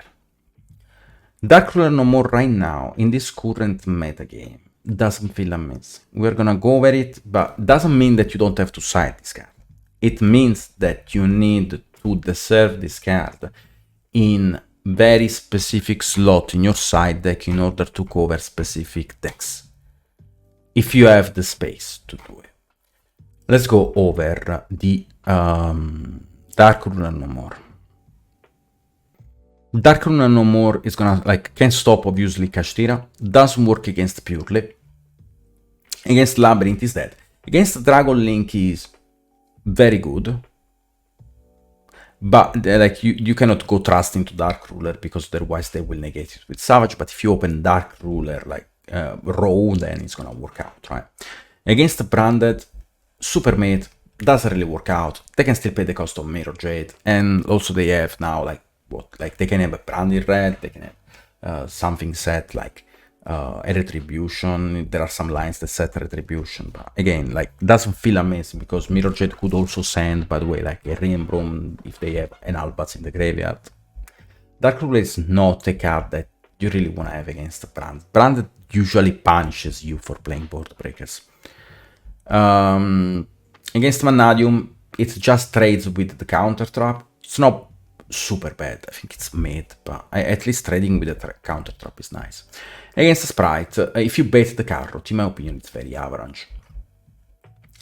Dark Ruler No More right now, in this current metagame, doesn't feel amazing. We're gonna go over it, but doesn't mean that you don't have to side this card. It means that you need to deserve this card in very specific slot in your side deck in order to cover specific decks, if you have the space to do it. Let's go over the Dark Ruler No More. Dark Ruler No More is gonna, like, can stop obviously Kashtira, doesn't work against Purely. Against Labyrinth is dead. Against Dragon Link is very good. But like, you cannot go Trust into Dark Ruler, because otherwise they will negate it with Savage. But if you open Dark Ruler like Raw, then it's gonna work out, right? Against Branded, Super Mate doesn't really work out. They can still pay the cost of Mirror Jade, and also they have now, like, what, like, they can have a Branded Red, they can have something set like a Retribution. There are some lines that set Retribution, but again, like, doesn't feel amazing, because Mirror Jade could also send, by the way, like a Reimbroom if they have an Albaz in the graveyard. Dark Ruler is not a card that you really want to have against Branded. Branded usually punishes you for playing board breakers. Against Vanadium, it just trades with the counter trap. It's not super bad. I think it's mid, but at least trading with the counter trap is nice. Against Sprite, if you bait the Carrot, in my opinion, it's very average.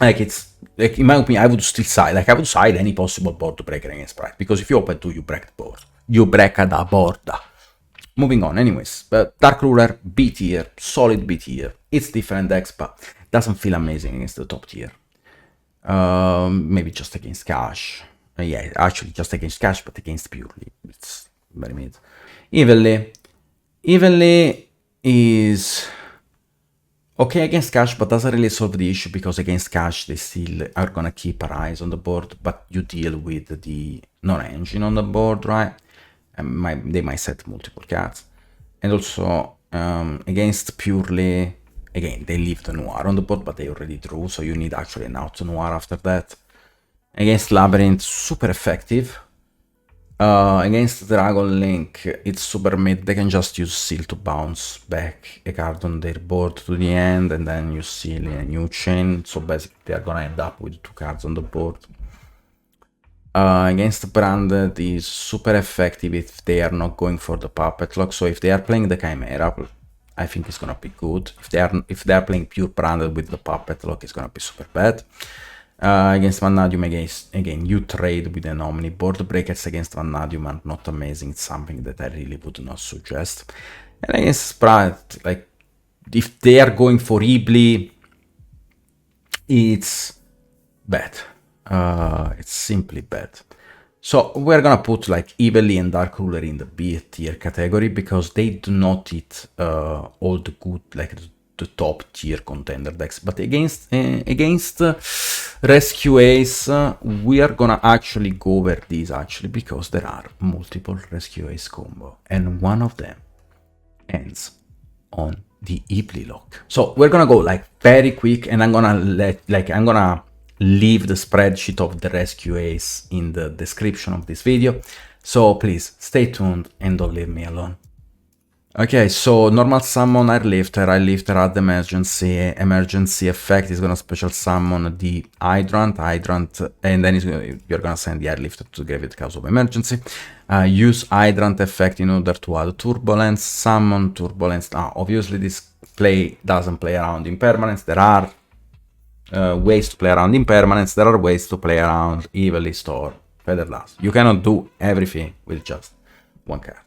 Like, it's, like, in my opinion, I would still side, like, I would side any possible board breaker against Sprite, because if you open 2, you break the board. You break the board. Moving on, anyways. Dark Ruler, B tier, solid B tier. It's different decks, but doesn't feel amazing against the top tier. Maybe just against Cash. Yeah, actually just against Cash, but against Purely, it's very mid. Evenly is okay against Cash, but doesn't really solve the issue, because against Cash they still are gonna keep our eyes on the board, but you deal with the non-engine on the board, right? And they might set multiple cards. And also against Purely, again, they leave the Noir on the board, but they already drew, so you need actually an out Noir after that. Against Labyrinth, super effective. Against Dragon Link, it's super mid. They can just use Seal to bounce back a card on their board to the end, and then you seal in a new chain. So basically, they are gonna end up with 2 cards on the board. Against Branded is super effective if they are not going for the Puppet Lock. So if they are playing the Chimera, I think it's gonna be good. If they are playing pure Branded with the Puppet Lock, it's gonna be super bad. Against Vanadium, again, you trade with an Omni. Board breakers against Vanadium are not amazing. It's something that I really would not suggest. And against Sprite, like, if they are going for Ibli, it's bad. It's simply bad. So we're gonna put like Evilly and Dark Ruler in the B tier category because they do not hit all the good, like the top tier contender decks. But against Rescue Ace, we are gonna actually go over these actually because there are multiple Rescue Ace combo, and one of them ends on the Evilly lock. So we're gonna go like very quick, and I'm gonna leave the spreadsheet of the Rescue Ace in the description of this video. So please stay tuned and don't leave me alone. Okay, so normal summon Airlifter, add emergency effect is gonna special summon the Hydrant, and then you're gonna send the Airlifter to the graveyard cause of emergency. Use Hydrant effect in order to add Turbulence, summon Turbulence. Now, obviously this play doesn't play around impermanence. There are ways to play around impermanence, there are ways to play around Evilly Store, Feather Dust. You cannot do everything with just one card.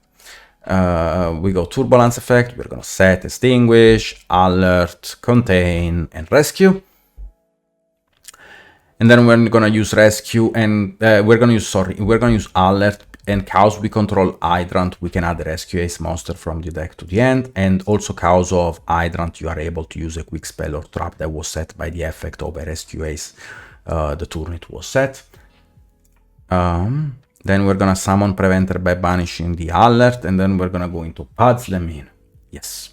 We go Turbulence effect, we're gonna set Extinguish, Alert, Contain, and Rescue. And then we're gonna use Rescue, and we're gonna use Alert, and cause we control Hydrant, we can add the Rescue Ace monster from the deck to the end, and also cause of Hydrant, you are able to use a quick spell or trap that was set by the effect of a Rescue Ace the turn it was set. Then we're gonna summon Preventer by banishing the Alert, and then we're gonna go into Puzzlemino. Yes.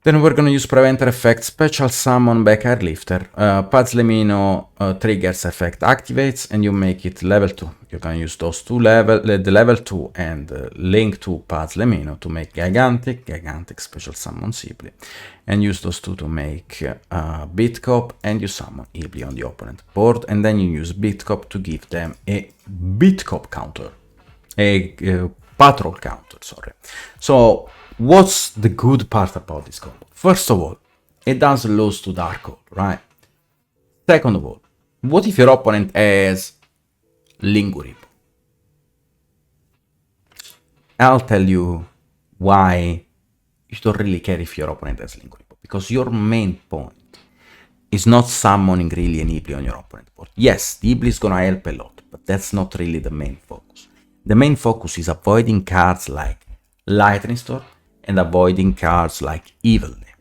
Then we're gonna use Preventer effect, special summon back Airlifter. Puzzlemino triggers effect activates, and you make it level 2. You're gonna use those two the level 2 and link to Puzzlemino to make gigantic special summon Evilly, and use those two to make Bitcop, and you summon Evilly on the opponent board, and then you use Bitcop to give them a Bitcop counter, a patrol counter, sorry. So what's the good part about this combo? First of all, it does lose to Dark Hole, right? Second of all, what if your opponent has Linguripo? I'll tell you why you don't really care if your opponent has Linguripo, because your main point is not summoning really an Evilly on your opponent board. Yes, the Evilly is gonna help a lot, but that's not really the main focus. The main focus is avoiding cards like Lightning Storm and avoiding cards like Evilly.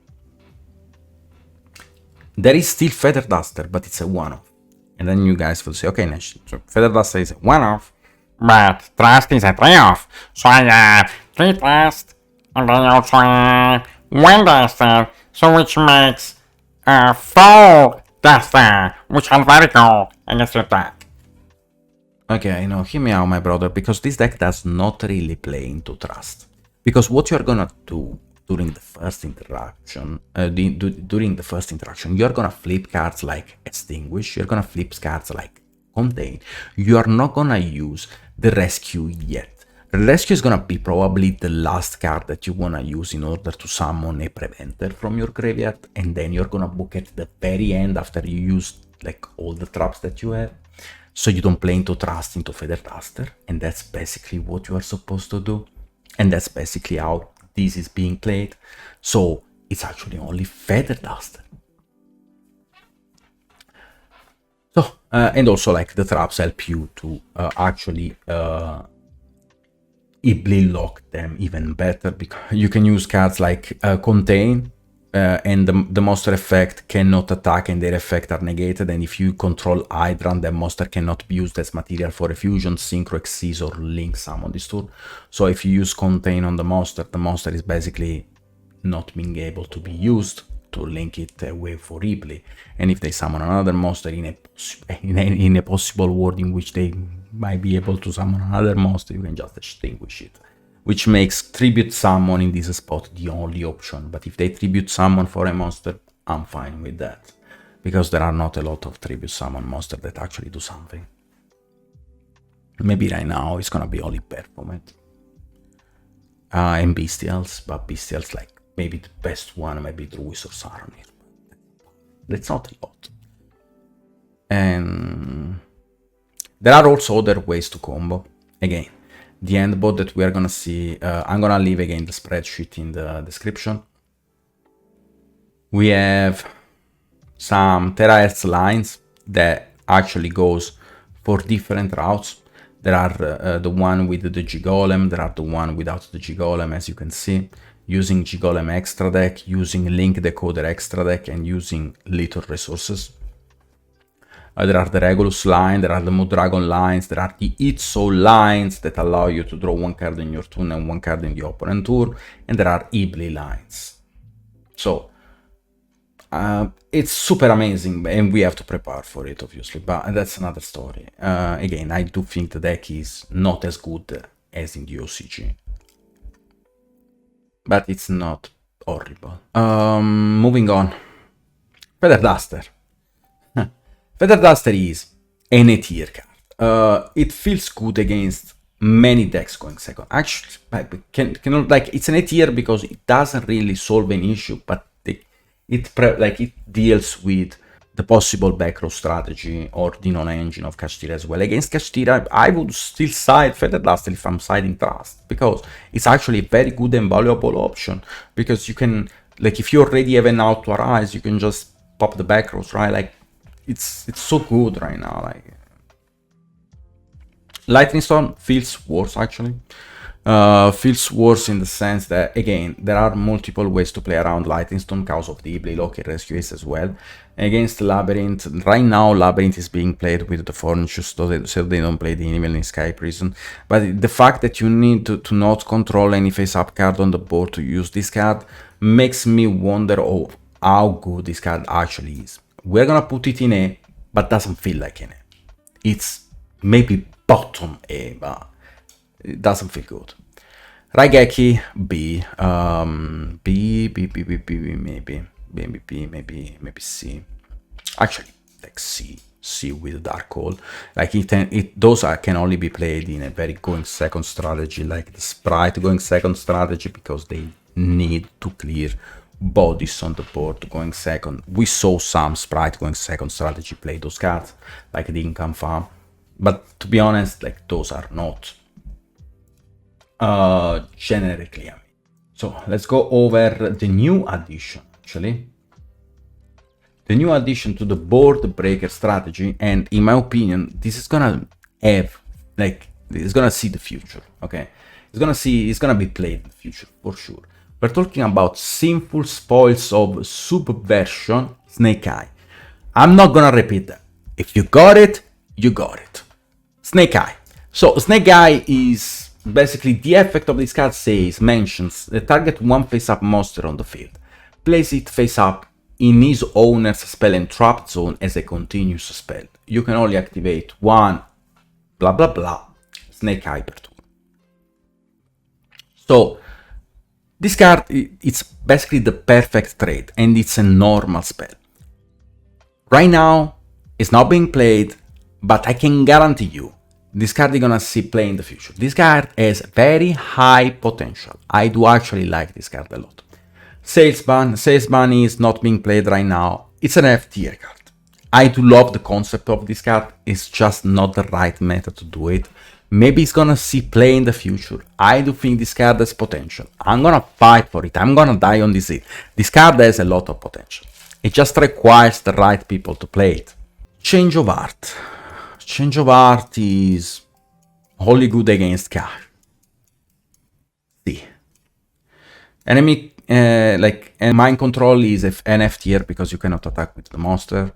There is still Feather Duster, but it's a one-off. And then you guys will say, okay, Nash, so Feather Duster is a one-off, but Trust is a 3-off. So I have 3 Trust, and then also have 1 Duster, so which makes 4 Duster, which are very cool against your deck. Okay, no, hear me out, my brother, because this deck does not really play into Trust. Because what you're gonna do during the first interaction, you're gonna flip cards like Extinguish, you're gonna flip cards like Contain. You are not gonna use the Rescue yet. The Rescue is gonna be probably the last card that you wanna use in order to summon a Preventer from your graveyard, and then you're gonna book at the very end after you use like all the traps that you have. So you don't play into Trust, into Feather Duster, and that's basically what you are supposed to do. And that's basically how this is being played. So it's actually only Feather Duster. So, and also like the traps help you to actually Evilly lock them even better, because you can use cards like Contain, and the monster effect cannot attack and their effect are negated, and if you control Hydrant, the monster cannot be used as material for a fusion, synchro, exceed, or link summon this turn. So if you use Contain on the monster is basically not being able to be used to link it away for Evilly. And if they summon another monster in a possible world in which they might be able to summon another monster, you can just extinguish it, which makes tribute summon in this spot the only option. But if they tribute summon for a monster, I'm fine with that, because there are not a lot of tribute summon monsters that actually do something. Maybe right now it's gonna be only Performant and Bestials, but Bestials, like maybe the best one, maybe Druis or Saronir. That's not a lot. And there are also other ways to combo. Again, the end bot that we are gonna see, I'm gonna leave again the spreadsheet in the description. We have some terahertz lines, that actually goes for different routes. There are the one with the G-Golem, there are the one without the G-Golem, as you can see, using G-Golem extra deck, using Link Decoder extra deck, and using little resources. There are the Regulus line, there are the Modragon lines, there are the Itso lines that allow you to draw one card in your turn and one card in the opponent turn, and there are Ibli lines. So, it's super amazing, and we have to prepare for it, obviously, but that's another story. Again, I do think the deck is not as good as in the OCG, but it's not horrible. Moving on. Feather Duster. Feather Duster is an A tier card. It feels good against many decks going second. Actually, like it's an A tier because it doesn't really solve an issue, but it deals with the possible back row strategy or the non-engine of Kashtira as well. Against Kashtira, I would still side Feather Duster if I'm siding Trust, because it's actually a very good and valuable option, because you can, like, if you already have an out to Arise, you can just pop the back rows, right? Like, it's so good right now. Like, Lightning Storm feels worse, actually. Feels worse in the sense that, again, there are multiple ways to play around Lightning Storm because of the Ibli Loki Rescue Ace as well. Against Labyrinth, right now Labyrinth is being played with the Fortitude, so they don't play the Evening Sky Prison. But the fact that you need to not control any face-up card on the board to use this card makes me wonder how good this card actually is. We're gonna put it in A, but doesn't feel like an A. It's maybe bottom A, but it doesn't feel good. Raigeki, B, maybe C. Actually, like C with Dark Hole. Like those can only be played in a very going second strategy, like the Sprite going second strategy, because they need to clear bodies on the board going second. We saw some Sprite going second strategy play those cards, like the Income Farm. But to be honest, like, those are not generically. So let's go over the new addition, actually. The new addition to the board breaker strategy, and in my opinion, this is gonna have, like, it's gonna see the future, okay? It's gonna be played in the future, for sure. We're talking about Sinful Spoils of Subversion Snake Eye. I'm not gonna repeat that. If you got it, you got it. Snake Eye. So Snake Eye is basically the effect of this card mentions the target one face-up monster on the field. Place it face-up in his owner's spell and trap zone as a continuous spell. You can only activate one blah blah blah Snake Eye per turn. So this card, it's basically the perfect trade, and it's a normal spell. Right now, it's not being played, but I can guarantee you, this card is gonna see play in the future. This card has very high potential. I do actually like this card a lot. Salesman is not being played right now. It's an F tier card. I do love the concept of this card. It's just not the right method to do it. Maybe it's gonna see play in the future. I do think this card has potential. I'm gonna fight for it. I'm gonna die on this hill. This card has a lot of potential. It just requires the right people to play it. Change of Heart. Change of Heart is wholly good against cash. See. Enemy, and Mind Control is an F tier because you cannot attack with the monster.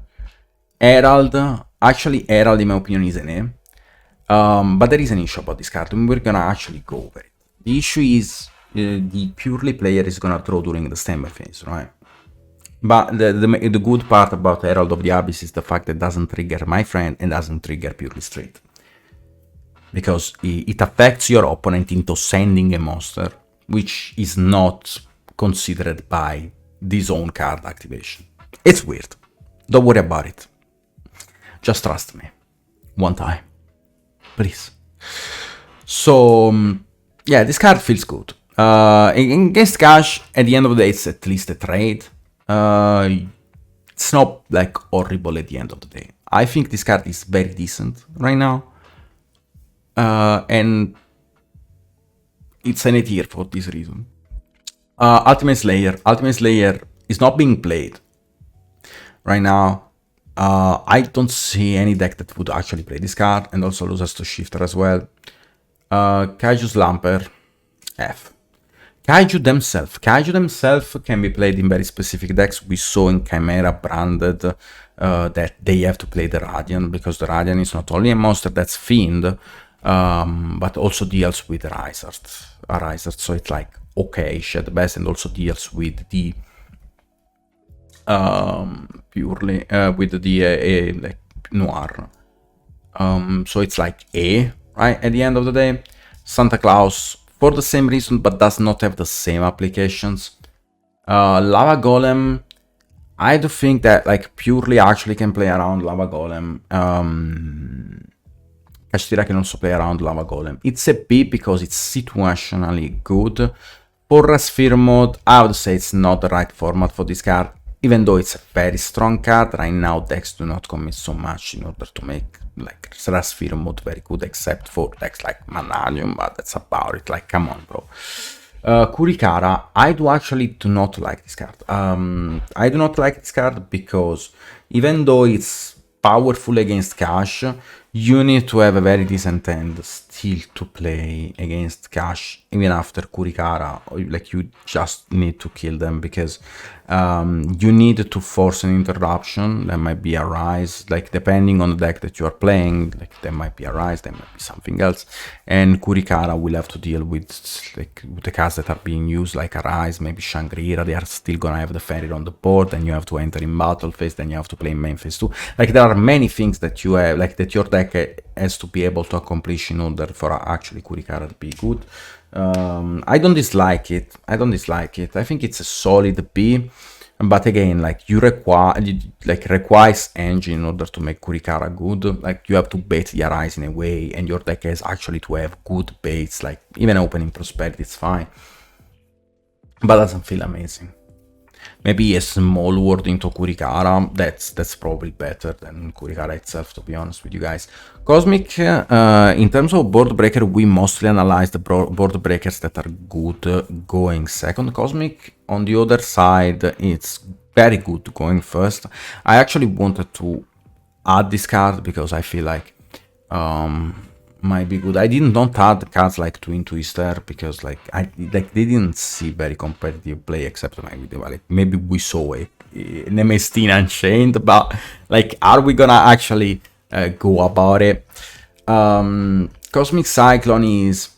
Herald, actually Herald in my opinion is an A. But there is an issue about this card, and we're gonna actually go over it. The issue is the purely player is gonna draw during the standby phase, right? But the good part about Herald of the Abyss is the fact that it doesn't trigger my friend and doesn't trigger purely straight. Because it affects your opponent into sending a monster, which is not considered by this own card activation. It's weird. Don't worry about it. Just trust me. One time. Please. So, yeah, this card feels good. Against cash, at the end of the day, it's at least a trade. It's not, like, horrible at the end of the day. I think this card is very decent right now. And it's an A tier for this reason. Ultimate Slayer. Ultimate Slayer is not being played right now. I don't see any deck that would actually play this card, and also loses to Shifter as well. Kaiju Slumper, F. Kaiju themselves can be played in very specific decks. We saw in Chimera branded that they have to play the Radiant, because the Radiant is not only a monster that's Fiend, but also deals with Risers. So it's like okay-ish at best, and also deals with the purely with the like Noir. So it's like A, right? At the end of the day, Santa Claus, for the same reason, but does not have the same applications. Lava Golem, I do think that like purely actually can play around Lava Golem. Kashtira can also play around Lava Golem. It's a B because it's situationally good. For Sphere mode, I would say it's not the right format for this card. Even though it's a very strong card, right now decks do not commit so much in order to make like Sphere mode very good, except for decks like Manalium, but that's about it. Like, come on, bro. Kurikara, I do not like this card. I do not like this card because even though it's powerful against Cash, you need to have a very decent hand still to play against Cash, even after Kurikara. Like, you just need to kill them, because you need to force an interruption. There might be a Rise, like depending on the deck that you are playing, like there might be a Rise, there might be something else, and Kurikara will have to deal with like the cards that are being used, like a Rise, maybe Shangri-La. They are still gonna have the Ferry on the board, and you have to enter in battle phase, then you have to play in main phase too. Like, there are many things that you have, like, that your deck has to be able to accomplish in order for actually Kurikara to be good. I don't dislike it. I think it's a solid B, but again, like, you requires engine in order to make Kurikara good. Like, you have to bait the Arise in a way, and your deck has actually to have good baits. Like, even opening Prosperity is fine, but doesn't feel amazing. Maybe a small word into Kurikara, that's probably better than Kurikara itself, to be honest with you guys. Cosmic, in terms of board breaker, we mostly analyze the board breakers that are good going second. Cosmic, on the other side, it's very good going first. I actually wanted to add this card because I feel like might be good. I did not add cards like Twin Twister because they didn't see very competitive play, except maybe we saw it in MST Unchained, but like, are we gonna actually go about it? Cosmic Cyclone is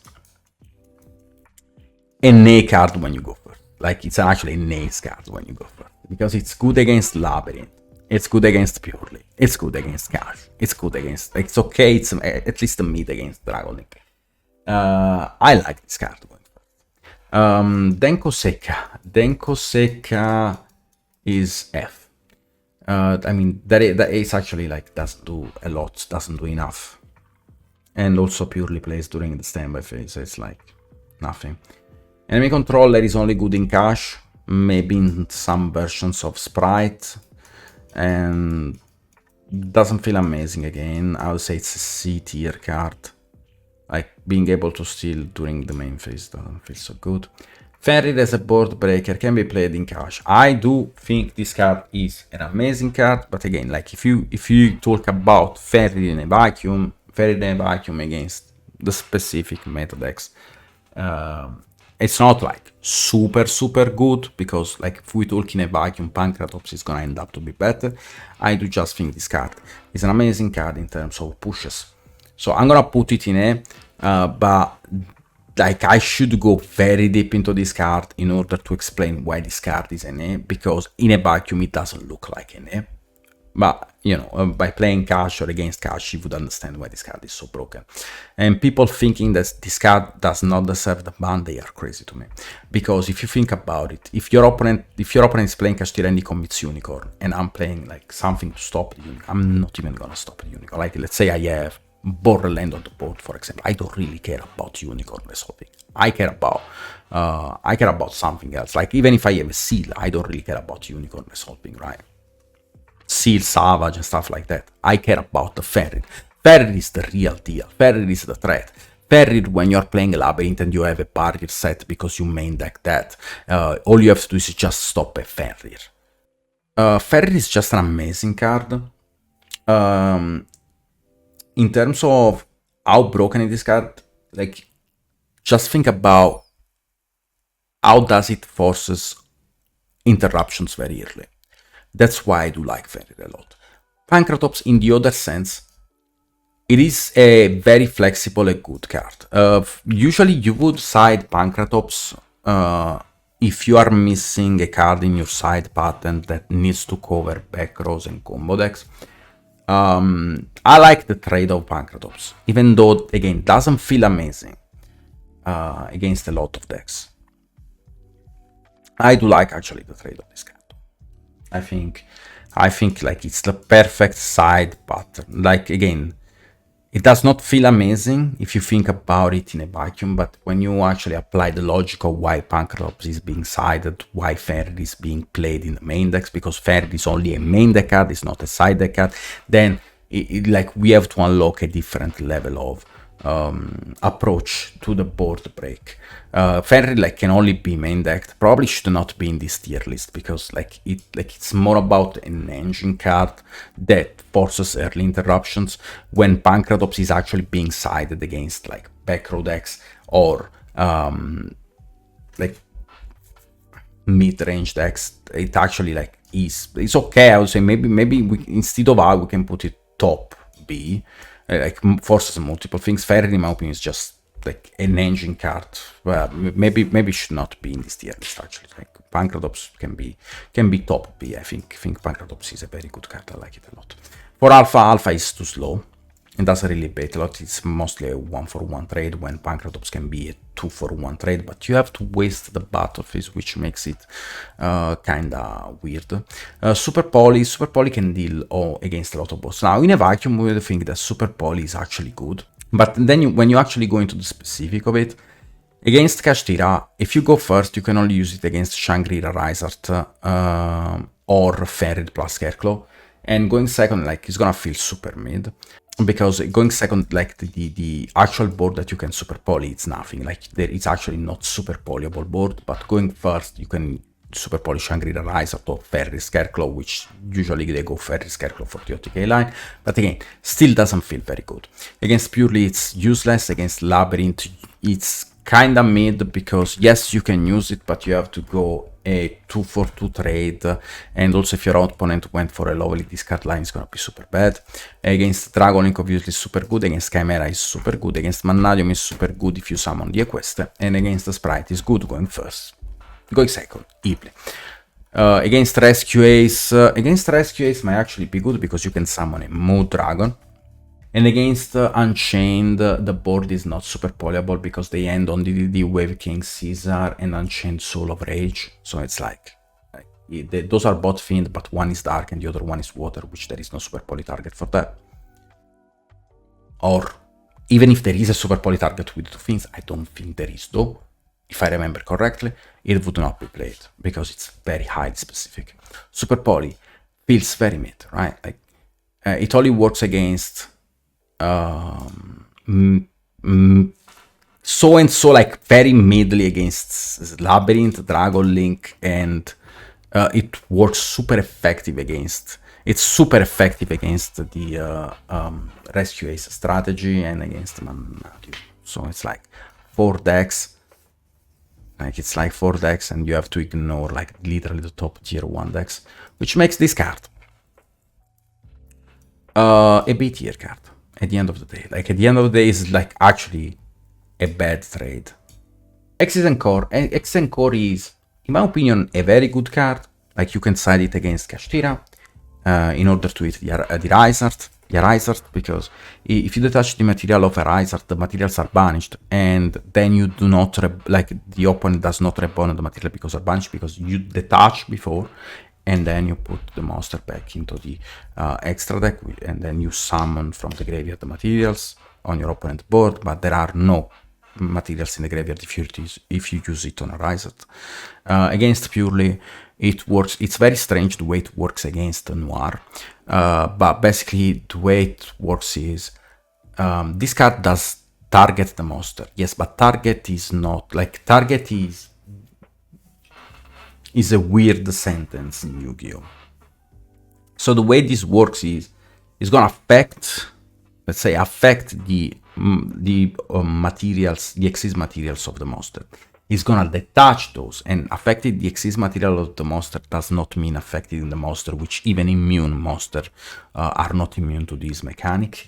an A card when you go first. Like, it's actually an Ace card when you go first, because it's good against Labyrinth, it's good against Purely, it's good against Cash, it's good against, it's okay, it's at least a mid against Dragon Link. I like this card going first. Denko Seka is F. I mean, that Ace actually like doesn't do a lot, doesn't do enough, and also Purely plays during the standby phase, so it's like nothing. Enemy Controller is only good in Cash, maybe in some versions of Sprite, and doesn't feel amazing again. I would say it's a C tier card. Like, being able to steal during the main phase doesn't feel so good. Fenrir as a board breaker can be played in Cash. I do think this card is an amazing card, but again, like, if you talk about Fenrir in a vacuum against the specific meta decks, it's not like super good, because like, if we talk in a vacuum, Pancratops is gonna end up to be better. I do just think this card is an amazing card in terms of pushes, so I'm gonna put it in A, but like, I should go very deep into this card in order to explain why this card is an A, because in a vacuum it doesn't look like an A. But, you know, by playing Cash or against Cash, you would understand why this card is so broken. And people thinking that this card does not deserve the ban, they are crazy to me. Because if you think about it, if your opponent is playing Cash Tyranny commits Unicorn, and I'm playing like something to stop the Unicorn, I'm not even gonna stop the Unicorn. Like, let's say I have Borderland on the board, for example. I don't really care about Unicorn resolving. I care about something else. Like, even if I have a Seal, I don't really care about Unicorn resolving, right? Seal, Savage, and stuff like that. I care about the Fenrir. Fenrir is the real deal. Fenrir is the threat. Fenrir, when you're playing a Labyrinth and you have a barrier set because you main deck that, all you have to do is just stop a Fenrir. Fenrir is just an amazing card. In terms of how broken it is card, like just think about how does it forces interruptions very early. That's why I do like Fenrir a lot. Pancratops, in the other sense, it is a very flexible and good card. Usually you would side Pancratops if you are missing a card in your side pattern that needs to cover back rows and combo decks. I like the trade of Pancratops, even though, again, doesn't feel amazing against a lot of decks. I do like actually the trade of this card. I think like it's the perfect side pattern. Like, again, it does not feel amazing if you think about it in a vacuum, but when you actually apply the logic of why Pancratops is being sided, why Fenrir is being played in the main decks, because Fenrir is only a main deck card, it's not a side deck card, then like we have to unlock a different level of approach to the board break. Fenrir like can only be main decked, probably should not be in this tier list, because like it's more about an engine card that forces early interruptions, when Pancratops is actually being sided against like back row decks or like mid-range decks. It actually like it's okay. I would say maybe we, instead of A, we can put it top B. Like forces multiple things. Fenrir, in my opinion, is just like an engine card. Well, maybe should not be in this tier list actually. Like Pancratops can be top B. I think Pancratops is a very good card. I like it a lot. For alpha is too slow. It doesn't really bait a lot. It's mostly a 1-for-1 trade, when Pancratops can be a 2-for-1 trade, but you have to waste the battlefields, which makes it kinda weird. Super Poly can deal against a lot of boss. Now, in a vacuum, we would think that Super Poly is actually good, but then when you actually go into the specific of it, against Kashtira, if you go first, you can only use it against Shangri-La Risart or Fenrir plus Scarecrow, and going second, like, it's gonna feel super mid. Because going second, like the actual board that you can super poly, it's nothing. Like it's actually not super polyable board, but going first, you can super poly Shangri-La Rise or Fenrir Scarecrow, which usually they go Fenrir Scarecrow for the OTK line. But again, still doesn't feel very good. Against Purely, it's useless. Against Labyrinth, it's kinda mid, because yes, you can use it, but you have to go a 2-for-2 trade, and also if your opponent went for a lovely discard line, it's gonna be super bad. Against Dragon Link, obviously super good. Against Chimera is super good. Against Mannadium is super good if you summon the Equest, and against the Sprite is good going first, going second, easily. Against Rescue Ace might actually be good, because you can summon a Mood Dragon. And against Unchained, the board is not super polyable, because they end on the Wave King Caesar and Unchained Soul of Rage. So it's like those are both Fiend, but one is Dark and the other one is Water, which there is no super poly target for that. Or even if there is a super poly target with two Fiends, I don't think there is though. If I remember correctly, it would not be played, because it's very highly specific. Super poly feels very mid, right? Like it only works against so and so, like very middly against Labyrinth, Dragon Link, and it works super effective against. It's super effective against the Rescue Ace strategy and against Mannadium. So it's like 4 decks. Like it's like 4 decks, and you have to ignore like literally the top tier 1 decks, which makes this card a B tier card. At the end of the day, is like actually a bad trade. X's Core is, in my opinion, a very good card. Like you can side it against Kashtira in order to hit the Risart, because if you detach the material of a Risart, the materials are banished, and then you do not like the opponent does not reborn the material because are banished, because you detach before, and then you put the monster back into the extra deck, and then you summon from the graveyard the materials on your opponent's board, but there are no materials in the graveyard if you use it on a Risat. Against Purely, it works. It's very strange the way it works against Noir, but basically the way it works is this card does target the monster, yes, but target is not, like target is a weird sentence in Yu-Gi-Oh! So the way this works is, It's gonna affect, let's say, the materials, the exist materials of the monster. It's gonna detach those, and affected the exist material of the monster does not mean affecting the monster, which even immune monster are not immune to this mechanic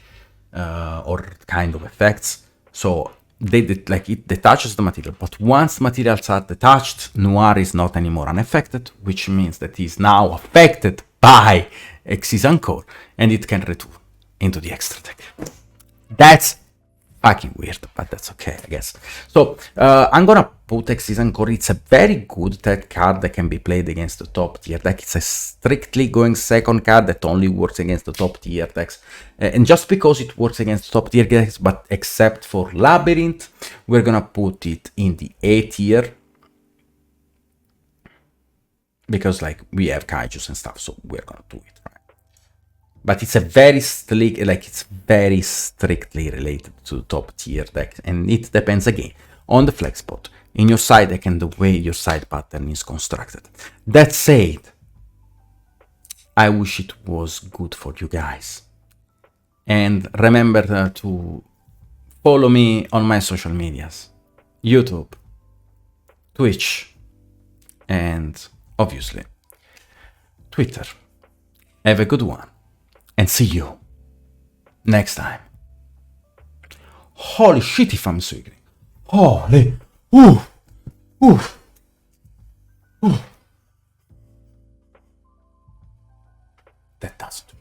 or kind of effects. So it detaches the material, but once materials are detached, Noir is not anymore unaffected, which means that he's now affected by Exis Encore, and it can return into the extra deck. That's fucking weird, but that's okay, I guess. So I'm gonna put Exis Encore. It's a very good deck card that can be played against the top tier deck. It's a strictly going second card that only works against the top tier decks. And just because it works against top tier decks, but except for Labyrinth, we're gonna put it in the A tier. Because like we have kaijus and stuff, so we're gonna do it, right? But it's a very very strictly related to top tier deck, and it depends again on the flex spot in your side deck and the way your side pattern is constructed. That said, I wish it was good for you guys. And remember to follow me on my social medias, YouTube, Twitch, and obviously Twitter. Have a good one, and see you next time. Holy shit if I'm swigging. Holy, ooh. That does it.